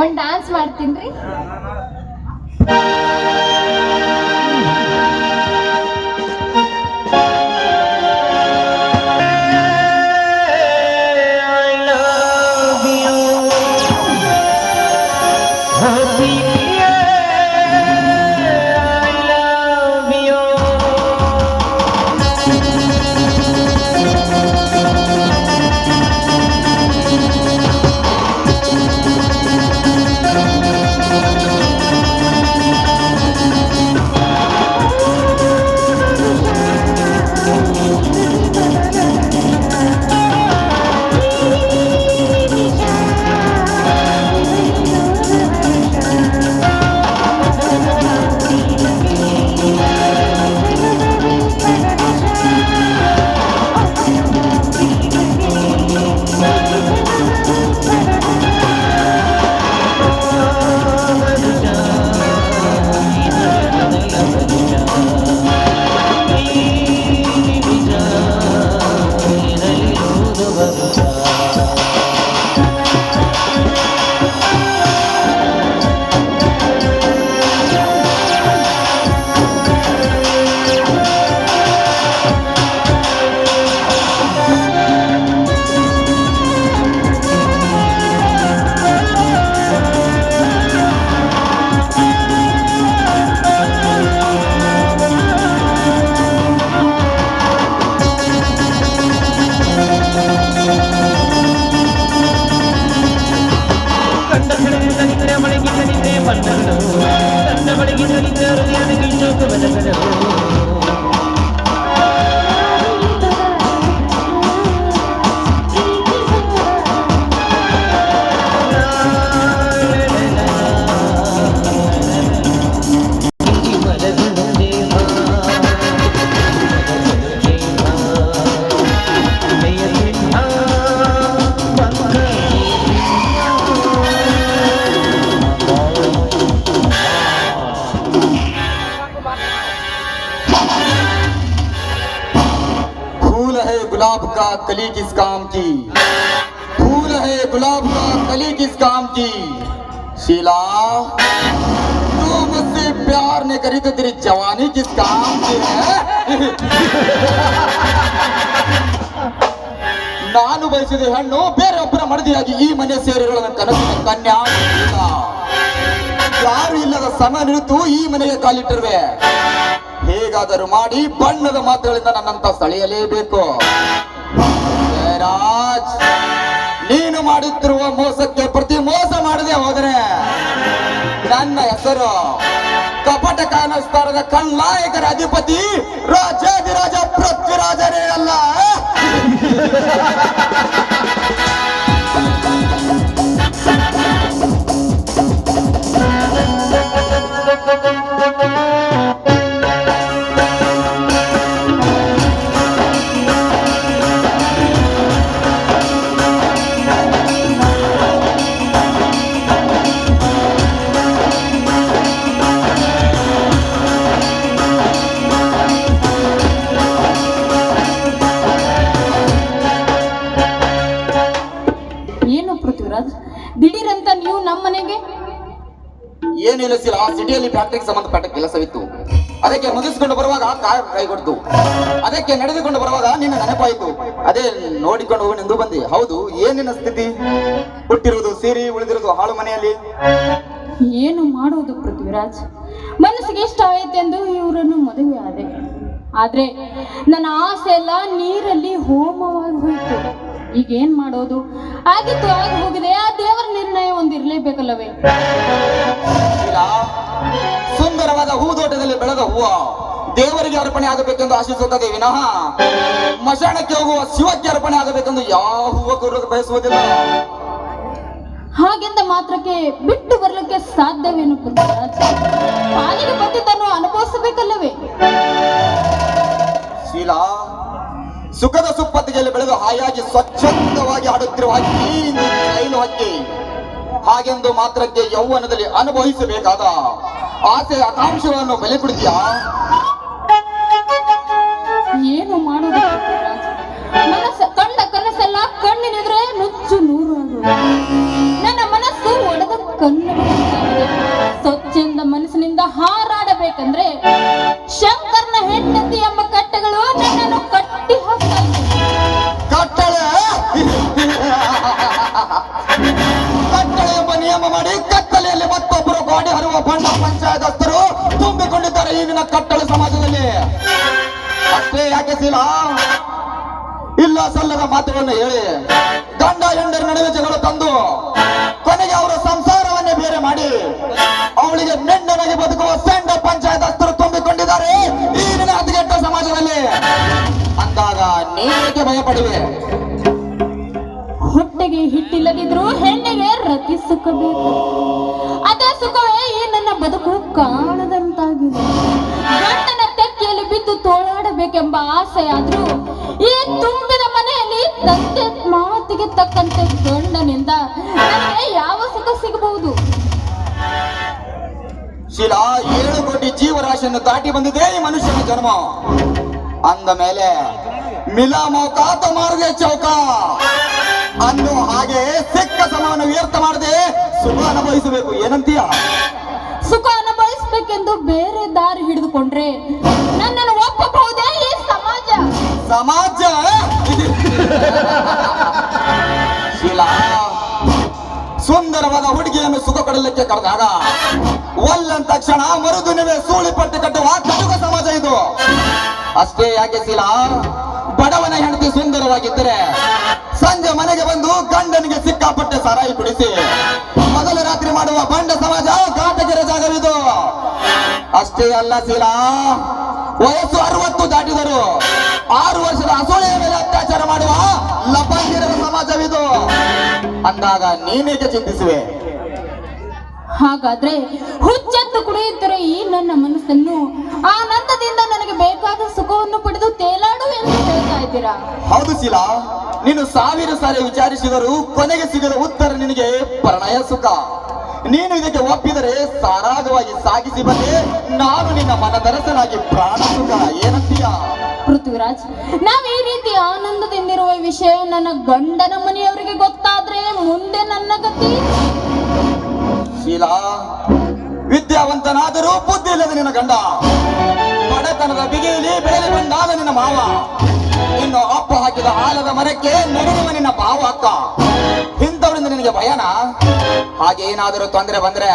ಒಂದ್ ಡಾನ್ಸ್ ಮಾಡ್ತೀನ್ರಿ. गुलाब का कली किस काम की, फूल है गुलाब का कली किस काम की। शीला तू मुझसे प्यार नहीं करी तो तेरी जवानी किस काम की है। ನಾನು ಬಯಸಿದ ಹೆಣ್ಣು ಬೇರೊಬ್ಬರ ಮಡದಿಯಾಗಿ ಈ ಮನೆ ಸೇರಿರುವ ಕನಸಿನ ಕನ್ಯಾ ಯಾರು ಇಲ್ಲದ ಸಮಯ ನಿಂತು ಈ ಮನೆಗೆ ಕಾಲಿಟ್ಟಿರುವೆ. ಹೇಗಾದರೂ ಮಾಡಿ ಬಣ್ಣದ ಮಾತುಗಳಿಂದ ನನ್ನಂತ ಸೆಳೆಯಲೇಬೇಕು. ಜಯರಾಜ್, ನೀನು ಮಾಡುತ್ತಿರುವ ಮೋಸಕ್ಕೆ ಪ್ರತಿ ಮೋಸ ಮಾಡದೆ ಹೋದರೆ ನನ್ನ ಹೆಸರು ಕಪಟ ಕಾನಸ್ತಾರದ ಖಳನಾಯಕರ ಅಧಿಪತಿ ರಾಜಾಧಿರಾಜ ಪೃಥ್ವಿರಾಜನೇ ಅಲ್ಲ. ಏನು ಪೃಥ್ವಿರಾಜ್, ದಿಢೀರಂತ ನೀವು ನಮ್ಮ ಮನೆಗೆ? ಏನು ಇಲ್ಲ ಸಿಲ, ಆ ಸಿಟಿಯಲ್ಲಿ ಫ್ಯಾಕ್ಟರಿಗೆ ಸಂಬಂಧಪಟ್ಟ ಕೆಲಸವಿತ್ತು. ಅದಕ್ಕೆ ಮುಗಿಸಿಕೊಂಡು ಬರುವಾಗ ಕಾರ್ ಕೈಗೊಡ್ತು. ಅದಕ್ಕೆ ನಡೆದುಕೊಂಡು ಬರುವಾಗ ನಿನ್ನ ನೆನಪಾಯಿತು. ಅದೇ ನೋಡಿಕೊಂಡು ಹೋಗನೆಂದು ಬಂದೆ. ಹೌದು, ಏನಿನ ಸ್ಥಿತಿ? ಹುಟ್ಟಿರುವುದು ಸೀರೆ, ಉಳಿದಿರುವುದು ಹಾಳು ಮನೆಯಲ್ಲಿ. ಏನು ಮಾಡುವುದು ಪೃಥ್ವಿರಾಜ್, ಮನಸ್ಸಿಗೆ ಇಷ್ಟ ಆಯ್ತೆಂದು ಇವರನ್ನು ಮದುವೆ ಆದೆ. ಆದ್ರೆ ನನ್ನ ಆಸೆ ಎಲ್ಲ ನೀರಲ್ಲಿ ಹೋಮವಾಗಿ ಹೋಯಿತು. ಈಗೇನ್ ಮಾಡೋದು? ಆಗಿತ್ತು ಆಗಿ ಹೋಗಿದೆ. ಆ ದೇವರ ನಿರ್ಣಯ ಒಂದಿರ್ಲೇಬೇಕಲ್ಲವೇ? ಇಲ್ಲ, ಸುಂದರವಾದ ಹೂದೋಟದಲ್ಲಿ ಬೆಳೆದ ಹೂವ ದೇವರಿಗೆ ಅರ್ಪಣೆ ಆಗಬೇಕೆಂದು ಆಶಿಸುತ್ತದೆ ವಿನಃ ಮಶಾಣಕ್ಕೆ ಹೋಗುವ ಶಿವಕ್ಕೆ ಅರ್ಪಣೆ ಆಗಬೇಕೆಂದು ಯಾವ ಹೂವ ಬಯಸುವುದಿಲ್ಲ. ಹಾಗೆಂದ ಮಾತ್ರಕ್ಕೆ ಬಿಟ್ಟು ಬರ್ಲಿಕ್ಕೆ ಸಾಧ್ಯವೇನು ಪೃಥ್ವಿರಾಜ್? ಪಾಲಿಗೆ ಬಂದಿದ್ದನ್ನು ಅನುಭವಿಸಬೇಕಲ್ಲವೇ? ಶೀಲಾ, ಸುಖದ ಸುಪ್ಪತ್ತಿಗೆಯಲ್ಲಿ ಬೆಳೆದು ಹಾಯಾಗಿ ಸ್ವಚ್ಛಂದವಾಗಿ ಆಡುತ್ತಿರುವ ಹಕ್ಕಿ ಇಂದು ಜೈಲು ಹಕ್ಕಿ. ಹಾಗೆಂದು ಮಾತ್ರಕ್ಕೆ ಯೌವನದಲ್ಲಿ ಅನುಭವಿಸಬೇಕಾದ ಆಸೆ ಆಕಾಂಕ್ಷೆಗಳನ್ನು ಬೆಲೆ ಕೊಡ್ತೀಯಾ? ಏನು ಮಾಡೋದು ಪೃಥ್ವಿರಾಜ್? ಕಂಡ ಕನಸೆಲ್ಲ ಕಣ್ಣಿನೆದುರೇ ನುಚ್ಚು ನೂರು ಆಗುವುದು. ನನ್ನ ಮನಸ್ಸು ಒಡೆದ ಕಣ್ಣುಗಳಾಗಿದೆ. ಸ್ವಚ್ಛಂದ ಮನಸ್ಸಿನಿಂದ ಹಾರಾಡಬೇಕಂದ್ರೆ ಶಂಕರ್ನ ಹೆಂಡತಿ ಎಂಬ ಕಟ್ಟೆಗಳು ನನ್ನನ್ನು ಕಟ್ಟಿ ಹಾಕ್ತಾಯಿದೆ. ಕಟ್ಟಳೆ ಕಟ್ಟಳೆ ಎಂಬ ನಿಯಮ ಮಾಡಿ ಕತ್ತಲೆಯಲ್ಲಿ ಮತ್ತೊಬ್ಬರು ಗೋಡೆ ಹರುವ ಬಣ್ಣ ಪಂಚಾಯತಸ್ಥರು ತುಂಬಿಕೊಂಡಿದ್ದಾರೆ ಈಗಿನ ಕಟ್ಟಳೆ ಸಮಾಜದಲ್ಲಿ. ಅಷ್ಟೇ ಯಾಕೆ ಶೀಲ, ಇಲ್ಲ ಸಲ್ಲದ ಮಾತುಗಳನ್ನು ಹೇಳಿ ಗಂಡ ಹೆಂಡರ ನಡುವೆ ಜಗಳ ತಂದು ಕೊನೆಗೆ ಅವರ ಸಂಸಾರವನ್ನೇ ಬೇರೆ ಮಾಡಿ ಅವಳಿಗೆ ನೆಂಡನಾಗಿ ಬದುಕುವ ಸೆಂಡ ಪಂಚಾಯತಸ್ಥರು ತುಂಬಿಕೊಂಡಿದ್ದಾರೆ ಈಗಿನ ಹದಗೆಟ್ಟ ಸಮಾಜದಲ್ಲಿ. ಅಂದಾಗ ನೀನೇಕೆ ಭಯ ಪಡುವೆ? ಹೊಟ್ಟೆಗೆ ಹಿಟ್ಟಿಲ್ಲದಿದ್ರು ಹೆಣ್ಣಿಗೆ ರತಿ ಸುಖ ಬೇಕು. ಅದೇ ಸುಖವೇ ಈ ನನ್ನ ಬದುಕು ಕಾಣದಂತಾಗಿದೆ. ಗಂಡನ ತೆಕ್ಕೆಯಲ್ಲಿ ಬಿದ್ದು ತೋಳಾಡಬೇಕೆಂಬ ಆಸೆ ಆದ್ರೂ ಈ ತುಂಬಿದ ಮನೆಯಲ್ಲಿ ತಂದೆ ಮಾತಿಗೆ ತಕ್ಕಂತೆ ಗಂಡನಿಂದ ನನಗೆ ಯಾವ ಸುಖ ಸಿಗಬಹುದು? ಶೀಲಾ, 7 ಕೋಟಿ ಜೀವರಾಶಿಯನ್ನು ದಾಟಿ ಬಂದಿದೆ ಈ ಮನುಷ್ಯನ ಜನ್ಮ. ಅಂದ ಮೇಲೆ ಮಿಲಾ ಮೌಕಾತ ಮಾರ್ಗೆ ಚೌಕ ಅನ್ನು ಹಾಗೆ ಸಿಕ್ಕ ಸಮವನ್ನು ವ್ಯರ್ಥ ಮಾಡದೆ ಸುಖ ಅನುಭವಿಸಬೇಕು. ಏನಂತೀಯ? ಸುಖ ಅನುಭವಿಸ್ಬೇಕೆಂದು ಬೇರೆ ದಾರಿ ಹಿಡಿದುಕೊಂಡ್ರೆ ನನ್ನನ್ನು ಒಪ್ಪಬಹುದೇ ಈ ಸಮಾಜ? ಸಮಾಜ ಶೀಲಾ, ಸುಂದರವಾದ ಹುಡುಗಿಯನ್ನು ಸುಖ ಕೊಡಲಿಕ್ಕೆ ಕರೆದಾಗ ಒಲ್ಲಂತ ತಕ್ಷಣ ಮರುದಿನವೇ ಸೂಳಿ ಪಟ್ಟಿ ಕಟ್ಟುವ ಕಟುಕ ಸಮಾಜ ಇದು. ಅಷ್ಟೇ ಯಾಕೆ ಶೀಲಾ, ಬಡವನ ಹೆಂಡತಿ ಸುಂದರವಾಗಿದ್ದರೆ ಸಂಜೆ ಮನೆಗೆ ಬಂದು ಗಂಡನಿಗೆ ಸಿಕ್ಕಾಪಟ್ಟೆ ಸಾರಾಯಿ ಕುಡಿಸಿ ಮೊದಲ ರಾತ್ರಿ ಮಾಡುವ ಬಂಡ ಸಮಾಜ ಘಾಟಗಿರ ಜಾಗವಿದು. ಅಷ್ಟೇ ಅಲ್ಲ ಶೀಲಾ, ವಯಸ್ಸು 60 ದಾಟಿದರು 6 ವರ್ಷದ ಅಸೂಳೆಯ ಮೇಲೆ ಅತ್ಯಾಚಾರ ಮಾಡುವ ಲಪಂಗಿರದ ಸಮಾಜವಿದು. ಅಂದಾಗ ನೀನೇಕೆ ಚಿಂತಿಸುವೆ? ಹಾಗಾದ್ರೆ ಹುಚ್ಚೆತ್ತು ಕುಡಿಯುತ್ತಿರೋ ಈ ನನ್ನ ಮನಸ್ಸನ್ನು ಆನಂದದಿಂದ ನನಗೆ ಬೇಕಾದ ಸುಖವನ್ನು ಪಡೆದು ತೇಲಾಡು ಎಂದು ಹೇಳ್ತಾ ಇದ್ದೀರಾ? ಹೌದು ಶೀಲಾ, ನೀನು 1000 ಸಾರಿ ವಿಚಾರಿಸಿದರೂ ಕೊನೆಗೆ ಸಿಗದ ಉತ್ತರ ನಿನಗೆ ಪ್ರಣಯ ಸುಖ. ನೀನು ಇದಕ್ಕೆ ಒಪ್ಪಿದರೆ ಸಾರಾಗವಾಗಿ ಸಾಗಿಸಿ ಬಂದೆ ನಾನು ನಿನ್ನ ಮನದರಸನಾಗಿ ಪ್ರಾಣ ಸುಖ. ಏನಂತೀಯ? ಪೃಥ್ವಿರಾಜ್, ನಾವ್ ಈ ರೀತಿ ಆನಂದದಿಂದಿರುವ ವಿಷಯ ನನ್ನ ಗಂಡನ ಮನೆಯವರಿಗೆ ಗೊತ್ತಾದ್ರೆ ಮುಂದೆ ನನ್ನ ಗತಿ? ಶೀಲಾ, ವಿದ್ಯಾವಂತನಾದರೂ ಬುದ್ಧಿ ಇಲ್ಲದ ನಿನ್ನ ಗಂಡ, ಬಡತನದ ಬಿಗಿಯಲ್ಲಿ ಬೆಳೆದು ಬಂದಾದ ನಿನ್ನ ಮಾವ, ಇನ್ನು ಅಪ್ಪ ಹಾಕಿದ ಆಲದ ಮರಕ್ಕೆ ನಡೆಯುವ ನಿನ್ನ ಭಾವ ಅಕ್ಕ, ಇಂಥವರಿಂದ ನಿನಗೆ ಭಯನ? ಹಾಗೆ ಏನಾದರೂ ತೊಂದರೆ ಬಂದ್ರೆ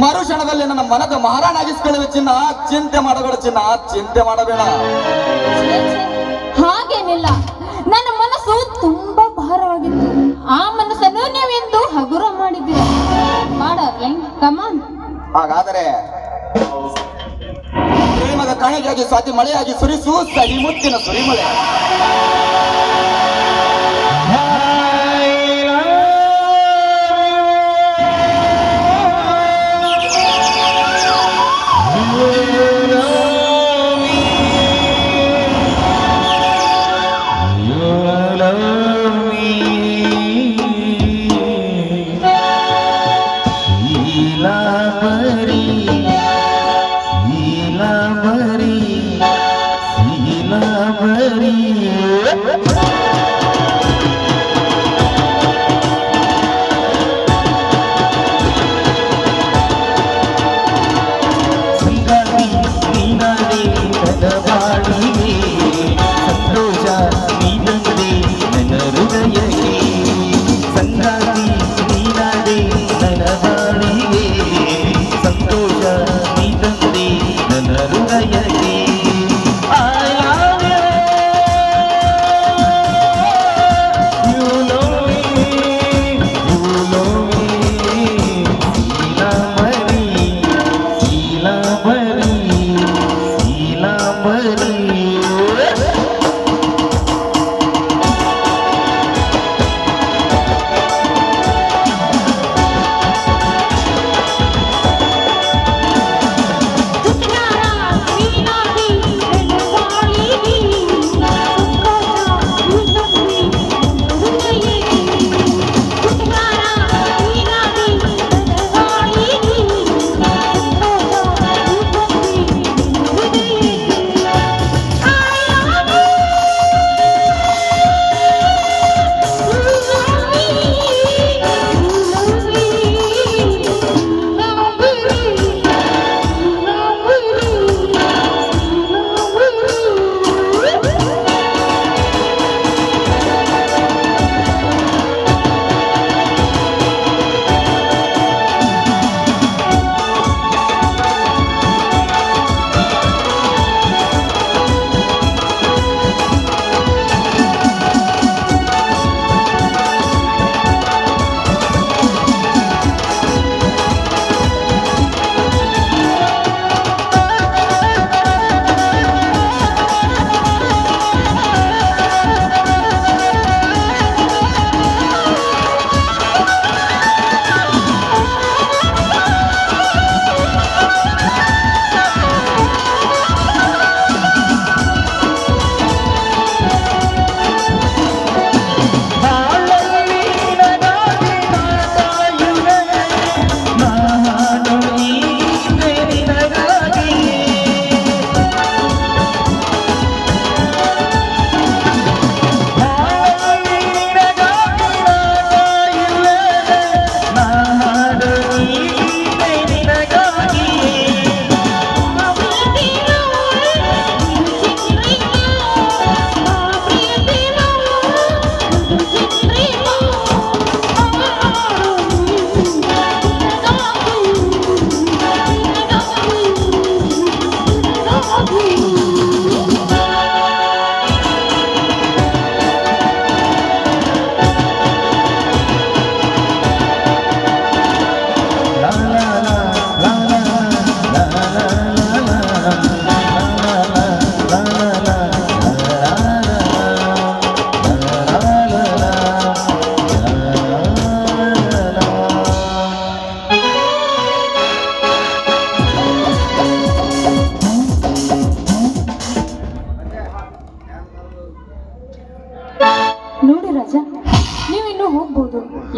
ಮರುಕ್ಷಣದಲ್ಲಿ ನನ್ನ ಮನದ ಮಹಾರಾಣಾಗಿಸ್ಕೊಳ್ಳುವ ಚಿನ್ನ. ಚಿಂತೆ ಮಾಡಬೇಡ ಚಿನ್ನ, ಚಿಂತೆ ಮಾಡಬೇಡ. ಹಾಗೇನಿಲ್ಲ, ನನ್ನ ಮನಸ್ಸು ತುಂಬಾ ಭಾರವಾಗಿತ್ತು. ಆ ಮನಸ್ಸನ್ನು ನೀವೆಂದು ಹಗುರ ಮಾಡಿದ್ದೀರ. ಮಾಡರ್ಲಿಂಗ್ ಕಮಾನ್. ಹಾಗಾದರೆ ಪ್ರೇಮದ ಕಣೆಗಾಗಿ ಸ್ವಾತಿ ಮಳೆಯಾಗಿ ಸುರಿಸು ಸಹಿ ಮುತ್ತಿನ ಸುರಿಮಳೆ.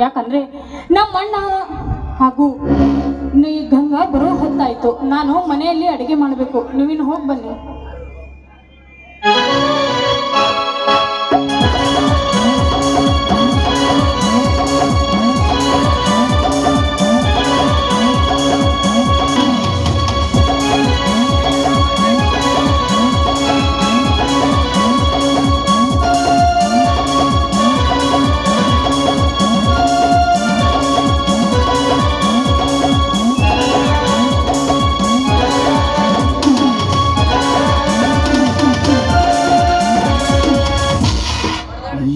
ಯಾಕಂದ್ರೆ ನಮ್ಮ ಅಣ್ಣ ಹಾಗೂ ಈ ಗಂಗಾ ಬರೋ ಹೊತ್ತಾಯ್ತು. ನಾನು ಮನೆಯಲ್ಲಿ ಅಡಿಗೆ ಮಾಡಬೇಕು. ನೀವಿನ್ನು ಹೋಗಿ ಬನ್ನಿ.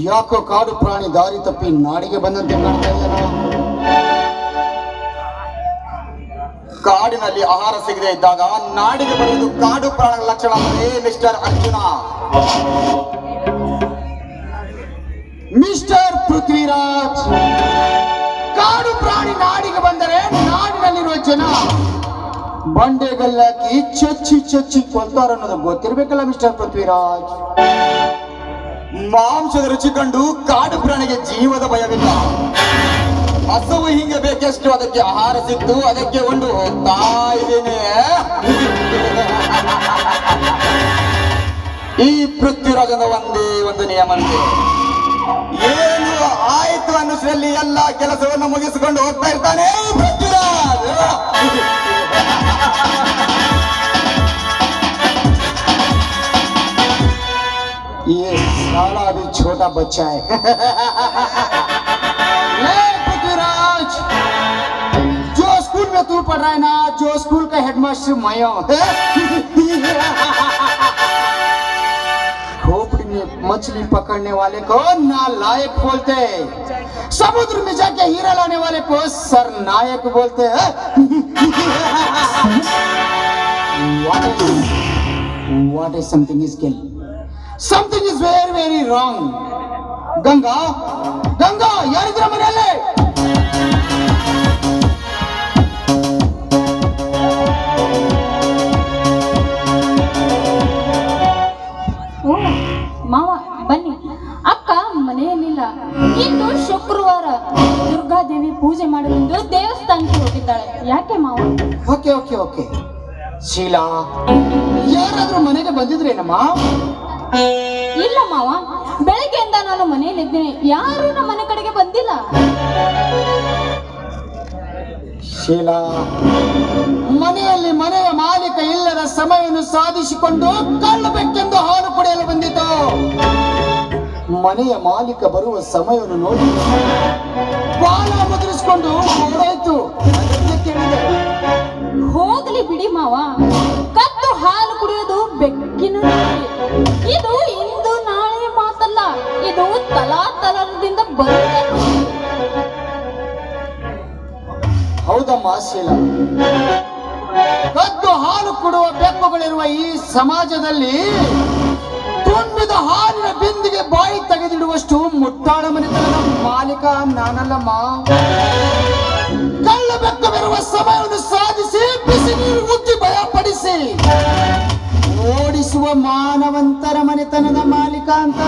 ಯಾಕೋ ಕಾಡು ಪ್ರಾಣಿ ದಾರಿ ತಪ್ಪಿ ನಾಡಿಗೆ ಬಂದಂತೆ ಕಾಣ್ತಾ ಇದೆಯಲ್ಲ. ಕಾಡಿನಲ್ಲಿ ಆಹಾರ ಸಿಗದೆ ಇದ್ದಾಗ ನಾಡಿಗೆ ಬರುವುದು ಕಾಡು ಪ್ರಾಣಿಗಳ ಲಕ್ಷಣ ಅಲ್ಲವೇ ಮಿಸ್ಟರ್ ಅರ್ಜುನ? ಮಿಸ್ಟರ್ ಪೃಥ್ವಿರಾಜ್, ಕಾಡು ಪ್ರಾಣಿ ನಾಡಿಗೆ ಬಂದರೆ ನಾಡಿನಲ್ಲಿರುವ ಜನ ಬಂಡೆಗಲ್ಲಾಕಿ ಚಚ್ಚಿ ಚಚ್ಚಿ ಕೊಲ್ತಾರ ಅನ್ನೋದು ಗೊತ್ತಿರ್ಬೇಕಲ್ಲ ಮಿಸ್ಟರ್ ಪೃಥ್ವಿರಾಜ್. ಮಾಂಸದ ರುಚಿ ಕಂಡು ಕಾಡು ಪ್ರಾಣಿಗೆ ಜೀವದ ಭಯವಿಲ್ಲ. ಹಸವು ಹಿಂಗೆ ಬೇಕೆಷ್ಟು ಅದಕ್ಕೆ ಆಹಾರ ಸಿಕ್ತು, ಅದಕ್ಕೆ ಒಂದು ಹೋಗ್ತಾ ಇದ್ದೇನೆ. ಈ ಪೃಥ್ವಿರಾಜನ ಒಂದೇ ಒಂದು ನಿಯಮಂತೆ, ಏನು ಆಯ್ತು ಅನ್ನಿಸಲ್ಲಿ ಎಲ್ಲ ಕೆಲಸವನ್ನು ಮುಗಿಸಿಕೊಂಡು ಹೋಗ್ತಾ ಇರ್ತಾನೆ ಪೃಥ್ವಿರಾಜ್. ये साला भी छोटा बच्चा है. पृथ्वीराज, जो स्कूल में तू पढ़ रहा है ना, जो स्कूल का हेडमास्टर मैं हूं. खोपड़ी में मछली पकड़ने वाले को नालायक बोलते, समुद्र में जाके हीरा लाने वाले को सरनायक बोलते हैं. What is something is kill? Something is very very wrong. Ganga, Ganga ಯಾರಿದ್ರ ಮನೆಯಲ್ಲೇ? ಓ ಮಾವ ಬನ್ನಿ. ಅಕ್ಕ ಮನೆಯಲ್ಲಿಲ್ಲ, ಇಂದು ಶುಕ್ರವಾರ ದುರ್ಗಾದೇವಿ ಪೂಜೆ ಮಾಡಲೆಂದು ದೇವಸ್ಥಾನಕ್ಕೆ ಹೋಗಿದ್ದಾಳೆ. ಯಾಕೆ ಮಾವ? Okay okay okay. ಶೀಲಾ, ಯಾರಾದ್ರೂ ಮನೆಗೆ ಬಂದಿದ್ರೇನಮ್ಮ? ಇಲ್ಲ ಮಾವ, ಬೆಳಗ್ಗೆಯಿಂದ ನಾನು ಮನೆಯಲ್ಲಿದ್ದೇನೆ, ಯಾರು ನಮ್ಮ ಮನೆ ಕಡೆಗೆ ಬಂದಿಲ್ಲ. ಶೀಲಾ, ಮನೆಯಲ್ಲಿ ಮನೆಯ ಮಾಲೀಕ ಇಲ್ಲದ ಸಮಯವನ್ನು ಸಾಧಿಸಿಕೊಂಡು ಕಳ್ಳು ಬೆಕ್ಕೆಂದು ಹಾಲು ಕುಡಿಯಲು ಬಂದಿತು. ಮನೆಯ ಮಾಲೀಕ ಬರುವ ಸಮಯವನ್ನು ನೋಡಿ ಬಾಲ ಮುದ್ರಿಸಿಕೊಂಡು ಓಡಾಯ್ತು. ಅದಕ್ಕೆ ಕೇಳಿದೆ. ಹೋಗ್ಲಿ ಬಿಡಿ ಮಾವ, ಕತ್ತು ಹಾಲು ಕುಡಿಯೋದು ಬೆಕ್ಕಿನ ರೂಢಿ. ಇದು ಇಂದು ನಾಳೆ ಮಾತಲ್ಲ, ಇದು ತಲಾತಲದಿಂದ ಬರುತ್ತೆ. ಹೌದಮ್ಮ ಶೀಲಾ, ಕದ್ದು ಹಾಲು ಕೊಡುವ ಬೆಕ್ಕುಗಳಿರುವ ಈ ಸಮಾಜದಲ್ಲಿ ತುಂಬಿದ ಹಾಲಿನ ಬಿಂದಿಗೆ ಬಾಯಿ ತೆಗೆದಿಡುವಷ್ಟು ಮುಟ್ಟಾಳ ಮನೆತನದ ಮಾಲೀಕ ನಾನಲ್ಲಮ್ಮ. ಕಳ್ಳ ಬೆಕ್ಕು ಬರುವ ಸಮಯವನ್ನು ಸಾಧಿಸಿ ಬಿಸಿ ನೀರು ಉಜ್ಜಿ ಭಯಪಡಿಸಿ ಓಡಿಸುವ ಮಾನವಂತರ ಮನೆತನದ ಮಾಲೀಕ ಅಂತ.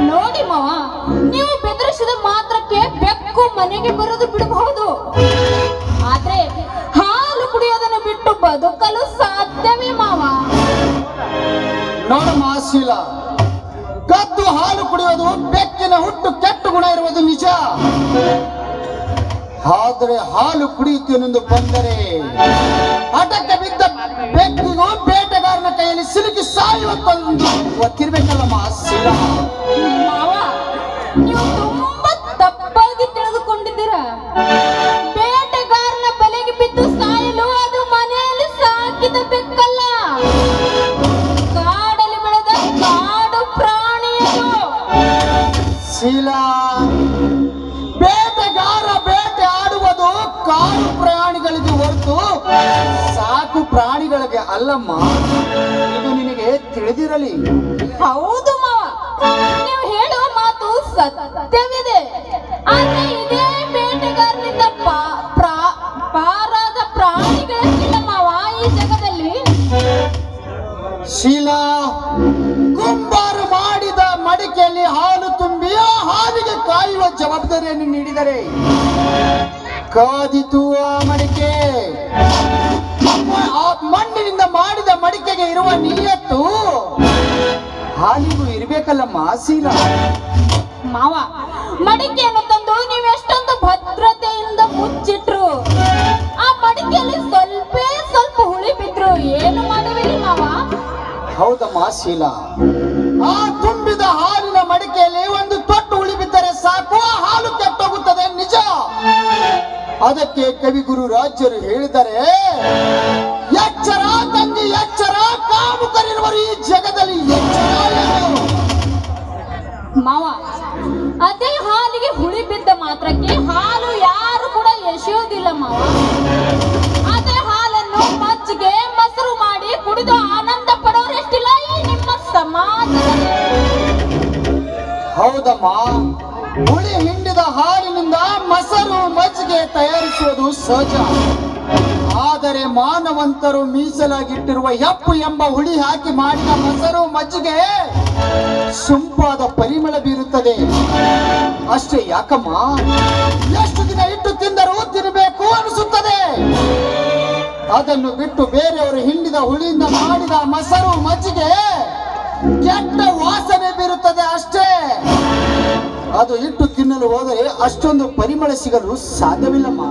ನೋಡಿ ಮಾವ, ನೀವು ಬೆದರಿಸಿದ ಮಾತ್ರಕ್ಕೆ ಬೆಕ್ಕು ಮನೆಗೆ ಬರೋದು ಬಿಡಬಹುದು, ಆದ್ರೆ ಹಾಲು ಕುಡಿಯೋದನ್ನು ಬಿಟ್ಟು ಬದುಕಲು ಸಾಧ್ಯವೇ ಮಾವ? ನೋಡಮ್ಮ ಶೀಲಾ, ಕದ್ದು ಹಾಲು ಕುಡಿಯೋದು ಬೆಕ್ಕಿನ ಹುಟ್ಟು ಕೆಟ್ಟ ಗುಣ ಇರುವುದು ನಿಜ. ಆದರೆ ಹಾಲು ಕುಡಿಯುತ್ತೇನೆಂದು ಬಂದರೆ ಹಠಕ್ಕೆ ಬಿದ್ದ ಬೆಕ್ಕಿಗೂ ಬೇಟೆಗಾರನ ಕೈಯಲ್ಲಿ ಸಿಲುಕಿ ಸಾಯುವಂತಂದು ಗೊತ್ತಿರ್ಬೇಕಲ್ಲಮ್ಮ ಶೀಲಾ. ಮಾವ, ನೀವು ತುಂಬಾ ತಪ್ಪಾಗಿ ತಿಳಿದುಕೊಂಡಿದ್ದೀರಾ. ಬೇಟೆಗಾರನ ಬಲೆಗೆ ಬಿದ್ದು ಸಾಯಲು ಅದು ಮನೆಯಲ್ಲಿ ಸಾಕಿದ ಬೆಕ್ಕಲ್ಲ, ಕಾಡಲ್ಲಿ ಬೆಳೆದ ಕಾಡು ಪ್ರಾಣಿ ಅದು. ಶೀಲಾ, ಬೇಟೆಗಾರ ಬೇಟೆ ಆಡುವುದು ಕಾಡು ಪ್ರಾಣಿಗಳಿಗೆ ಹೊರತು ಸಾಕು ಪ್ರಾಣಿಗಳಿಗೆ ಅಲ್ಲಮ್ಮ. ಇದು ನಿನಗೆ ತಿಳಿದಿರಲಿ. ಹೌದು ಮಾವ, ನೀವು ಹೇಳುವ ಮಾತು ಸತ್ಯವಿದೆ. ಆದ್ರೆ ಇದೇ ಬೇಟೆಗಾರನಿಂದ ಪಾರಾದ ಪ್ರಾಣಿಗಳಿಲ್ಲ ಮಾವ ಈ ಜಗದಲ್ಲಿ. ಶೀಲಾ, ಕುಂಬಾರ ಮಾಡಿದ ಮಡಿಕೆಯಲ್ಲಿ ಹಾಲು ತುಂಬಿ ಆ ಹಾಲಿಗೆ ಕಾಯುವ ಜವಾಬ್ದಾರಿಯನ್ನು ನೀಡಿದರೆ ಕಾದಿತು ಆ ಮಡಿಕೆ. ಆ ಮಣ್ಣಿನಿಂದ ಮಾಡಿದ ಮಡಿಕೆಗೆ ಇರುವ ನಿಯತ್ತು ಹಾಲಿಗೂ ಇರ್ಬೇಕಲ್ಲಮ್ಮ ಶೀಲಾ. ಮಾವ, ಮಡಿಕೆಯನ್ನು ತಂದು ನೀವು ಎಷ್ಟೊಂದು ಭದ್ರತೆಯಿಂದ ಮುಚ್ಚಿಟ್ರು, ಆ ಮಡಿಕೆಯಲ್ಲಿ ಸ್ವಲ್ಪ ಹುಳಿ ಬಿದ್ರು ಏನು ಮಾಡುವಿರಿ ಮಾವ? ಹೌದಮ್ಮ ಶೀಲಾ, ಆ ತುಂಬಿದ ಹಾಲಿನ ಮಡಿಕೆಯಲ್ಲಿ ಒಂದು ತೊಟ್ಟು ಉಳಿ ಬಿದ್ದರೆ ಸಾಕು, ಆ ಹಾಲು ಕೆಟ್ಟೋಗುತ್ತದೆ ನಿಜ. ಅದಕ್ಕೆ ಕವಿಗುರು ರಾಜ್ಯರು ಹೇಳಿದರೆ, ಎಚ್ಚರ ತಂಗಿ ಎಚ್ಚರ, ಕಾಮುಕರಿರುವರು ಈ ಜಗದಲ್ಲಿ ಎಚ್ಚರ. ಮಾವ, ಅದೇ ಹಾಲಿಗೆ ಹುಳಿ ಬಿದ್ದ ಮಾತ್ರಕ್ಕೆ ಹಾಲು ಯಾರು ಕೂಡ ಎಸೆಯೋದಿಲ್ಲ ಮಾವ. ಅದೇ ಹಾಲನ್ನು ಮಜ್ಜಿಗೆ ಮೊಸರು ಮಾಡಿ ಕುಡಿದು ಆನಂದ ಪಡೋರೆಷ್ಟಿಲ್ಲ ಈ ನಿಮ್ಮ ಸಮಾಜದಲ್ಲಿ. ಹೌದಮ್ಮ, ಹುಳಿ ಹಿಂಡಿದ ಹಾಲಿನಿಂದ ಮೊಸರು ಮಜ್ಜಿಗೆ ತಯಾರಿಸುವುದು ಸಹಜ. ಆದರೆ ಮಾನವಂತರು ಮೀಸಲಾಗಿಟ್ಟಿರುವ ಹೆಪ್ಪು ಎಂಬ ಹುಳಿ ಹಾಕಿ ಮಾಡಿದ ಮೊಸರು ಮಜ್ಜಿಗೆ ಸೊಂಪಾದ ಪರಿಮಳ ಬೀರುತ್ತದೆ. ಅಷ್ಟೇ ಯಾಕಮ್ಮ, ಎಷ್ಟು ದಿನ ಇಟ್ಟು ತಿಂದರೂ ತಿನ್ನಬೇಕು ಅನಿಸುತ್ತದೆ. ಅದನ್ನು ಬಿಟ್ಟು ಬೇರೆಯವರು ಹಿಂಡಿದ ಹುಳಿಯಿಂದ ಮಾಡಿದ ಮೊಸರು ಮಜ್ಜಿಗೆ ಕೆಟ್ಟ ವಾಸನೆ ಬೀರುತ್ತದೆ ಅಷ್ಟೇ. ಅದು ಇಟ್ಟು ತಿನ್ನಲು ಹೋದರೆ ಅಷ್ಟೊಂದು ಪರಿಮಳ ಸಿಗಲು ಸಾಧ್ಯವಿಲ್ಲಮ್ಮ.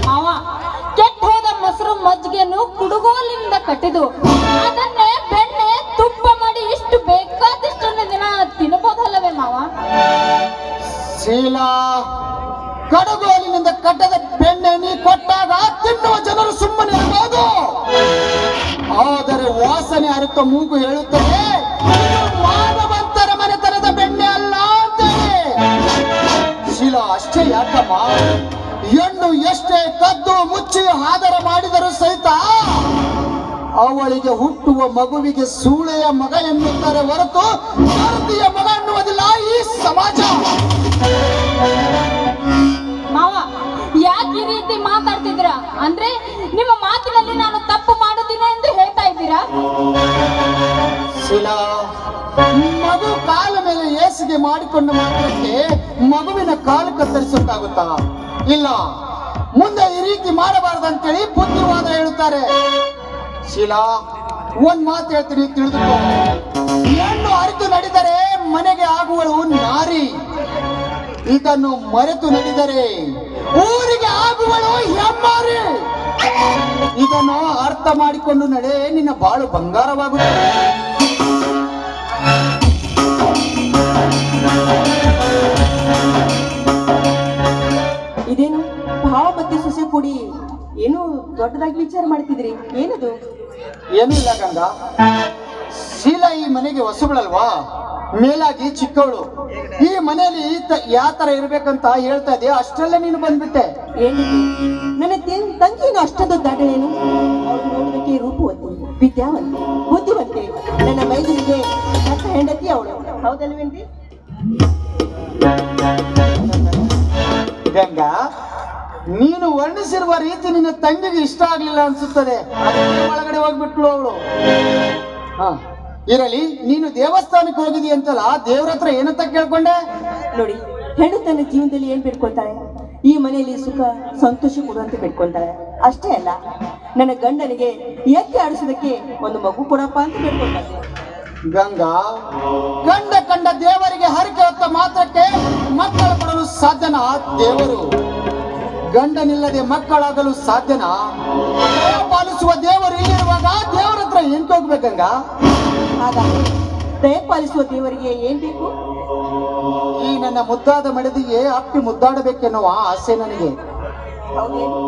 ಮಾವ, ಕೆಟ್ಟ ಹೋದ ಮೊಸರು ಮಜ್ಜಿಗೆಯನ್ನು ಕುಡುಗೋಲಿನಿಂದ ಕಟ್ಟಿದು ಅದನ್ನೇ ಬೆಣ್ಣೆ ತುಪ್ಪ ಮಾಡಿ ಇಷ್ಟು ಬೇಕಾದಷ್ಟು ದಿನ ತಿನ್ನಬಹುದಲ್ಲವೇ ಮಾವ? ಶೀಲಾ, ಕಡಗೋಲಿನಿಂದ ಕಟ್ಟದ ಬೆಣ್ಣೆ ನೀ ಕೊಟ್ಟಾಗ ತಿನ್ನುವ ಜನರು ಸುಮ್ಮನೆ ಇರಬಹುದು. ಆದರೆ ವಾಸನೆ ಅರಿತ ಮೂಗು ಹೇಳುತ್ತದೆ ಇದು ಮಾನವಂತರ ಮನೆತನದ ಬೆಣ್ಣೆ ಅಲ್ಲ ಅಂತೇಳಿ. ಶೀಲಾ, ಅಷ್ಟೇ ಯಾಕಮ್ಮ, ಹೆಣ್ಣು ಎಷ್ಟೇ ಕದ್ದು ಮುಚ್ಚಿ ಆದರ ಮಾಡಿದರೂ ಸಹಿತ ಅವಳಿಗೆ ಹುಟ್ಟುವ ಮಗುವಿಗೆ ಸೂಳೆಯ ಮಗ ಎನ್ನುತ್ತಾರೆ ಹೊರತು ಭಾರತೀಯ ಮಗ ಎನ್ನುವುದಿಲ್ಲ ಈ ಸಮಾಜ. ಮಾವ, ಯಾಕೆ ಈ ರೀತಿ ಮಾತಾಡ್ತಿದ್ದೀರಾ? ಅಂದ್ರೆ ನಿಮ್ಮ ಮಾತಿನಲ್ಲಿ ನಾನು ತಪ್ಪು ಮಾಡುತ್ತೀನ ಎಂದು ಹೇಳ್ತಾ ಇದ್ದೀರಾ? ಶೀಲಾ, ಮಗು ಕಾಲ ಮೇಲೆ ಏಸಿಗೆ ಮಾಡಿಕೊಂಡ ಮಾತ್ರಕ್ಕೆ ಮಗುವಿನ ಕಾಲು ಕತ್ತರಿಸೋಕ್ಕಾಗುತ್ತಾ? ಇಲ್ಲ, ಮುಂದೆ ಈ ರೀತಿ ಮಾಡಬಾರದಂತೇಳಿ ಬುದ್ಧಿವಾದ ಹೇಳುತ್ತಾರೆ. ಶೀಲಾ, ಒಂದ್ ಮಾತು ಹೇಳ್ತೀನಿ, ತಿಳಿದುಕೋ. ಹೆಣ್ಣು ಅರಿತು ನಡೆದರೆ ಮನೆಗೆ ಆಗುವಳು ನಾರಿ. ಇದನ್ನು ಮರೆತು ನಡೆದರೆ ಊರಿಗೆ ಆಗುವಳು ಹೆಮ್ಮಾರಿ. ಇದನ್ನು ಅರ್ಥ ಮಾಡಿಕೊಂಡು ನಡೆ, ನಿನ್ನ ಬಾಳು ಬಂಗಾರವಾಗುತ್ತದೆ. ಇದೇನು ಭಾವ ಮತ್ತೆ ಸೊಸೆ ಕೂಡಿ ಏನು ದೊಡ್ಡದಾಗಿ ವಿಚಾರ ಮಾಡ್ತಿದ್ರಿ? ಏನದು? ಏನೂ ಇಲ್ಲ ಗಂಗಾ. ಶೀಲಾ ಈ ಮನೆಗೆ ಹೊಸಬಳಲ್ವಾ, ಮೇಲಾಗಿ ಚಿಕ್ಕವಳು. ಈ ಮನೆಯಲ್ಲಿ ಯಾವ ತರ ಇರ್ಬೇಕಂತ ಹೇಳ್ತಾ ಇದೆಯಾ, ಅಷ್ಟರಲ್ಲೇ ನೀನು ಬಂದ್ಬಿಟ್ಟೆ. ಏನಿದು? ನನ್ನ ತಂಗಿಯನ್ನು ಅಷ್ಟೊಂದು ದಾಟನೇನು? ಅವಳು ನೋಡೋದಕ್ಕೆ ರೂಪವತಿ, ವಿದ್ಯಾವಂತೆ, ಬುದ್ಧಿವಂತೆ. ನನ್ನ ಮೈದುನಿಗೆ ತಕ್ಕ ಹೆಂಡತಿ ಅವಳು, ಹೌದಲ್ವೇನ್ರಿ? ಗಂಗಾ, ನೀನು ವರ್ಣಿಸಿರುವ ರೀತಿ ನಿನ್ನ ತಂಗಿಗೆ ಇಷ್ಟ ಆಗ್ಲಿಲ್ಲ ಅನ್ಸುತ್ತದೆ. ಅದಕ್ಕೆ ಒಳಗಡೆ ಹೋಗ್ಬಿಟ್ಲು ಅವಳು. ಹಾ, ಇರಲಿ. ನೀನು ದೇವಸ್ಥಾನಕ್ಕೆ ಹೋಗಿದಿ ಅಂತಲ್ಲ, ದೇವ್ರ ಹತ್ರ ಏನಂತ ಕೇಳ್ಕೊಂಡೆ? ನೋಡಿ, ಹೆಣ್ಣು ತನ್ನ ಜೀವನದಲ್ಲಿ ಏನ್ ಬೇಡ್ಕೊಳ್ತಾಳೆ? ಈ ಮನೆಯಲ್ಲಿ ಸುಖ ಸಂತೋಷ ಕೊಡುವಂತೆ ಬೇಡ್ಕೊಳ್ತಾಳೆ. ಅಷ್ಟೇ ಅಲ್ಲ, ನನ್ನ ಗಂಡನಿಗೆ ಎಕ್ಕೆ ಆಡಿಸೋದಕ್ಕೆ ಒಂದು ಮಗು ಕೊಡಪ್ಪ ಅಂತ ಬೇಡ್ಕೊಳ್ತಾಳೆ. ಗಂಗಾ, ಕಂಡ ದೇವರಿಗೆ ಹರಕೆ ಹೊತ್ತ ಮಾತ್ರಕ್ಕೆ ಮಕ್ಕಳು ಕೊಡಲು ಸಾಧ್ಯನಾ? ದೇವರು ಗಂಡನಿಲ್ಲದೆ ಮಕ್ಕಳಾಗಲು ಸಾಧ್ಯನಾ? ಪಾಲಿಸುವ ದೇವರು ಇಲ್ಲಿರುವಾಗ ದೇವರ ಹತ್ರ ಎಂತ ಹೋಗ್ಬೇಕಂಗ? ಹಾಗಾಗಿ ದಯಪಾಲಿಸುವ ದೇವರಿಗೆ ಏನ್ ಬೇಕು? ಈ ನನ್ನ ಮುದ್ದಾದ ಮಡದಿಗೆ ಅಪ್ಪಿ ಮುದ್ದಾಡಬೇಕೆನ್ನುವ ಆಸೆ ನನಗೆ. ಹೌದೇನು?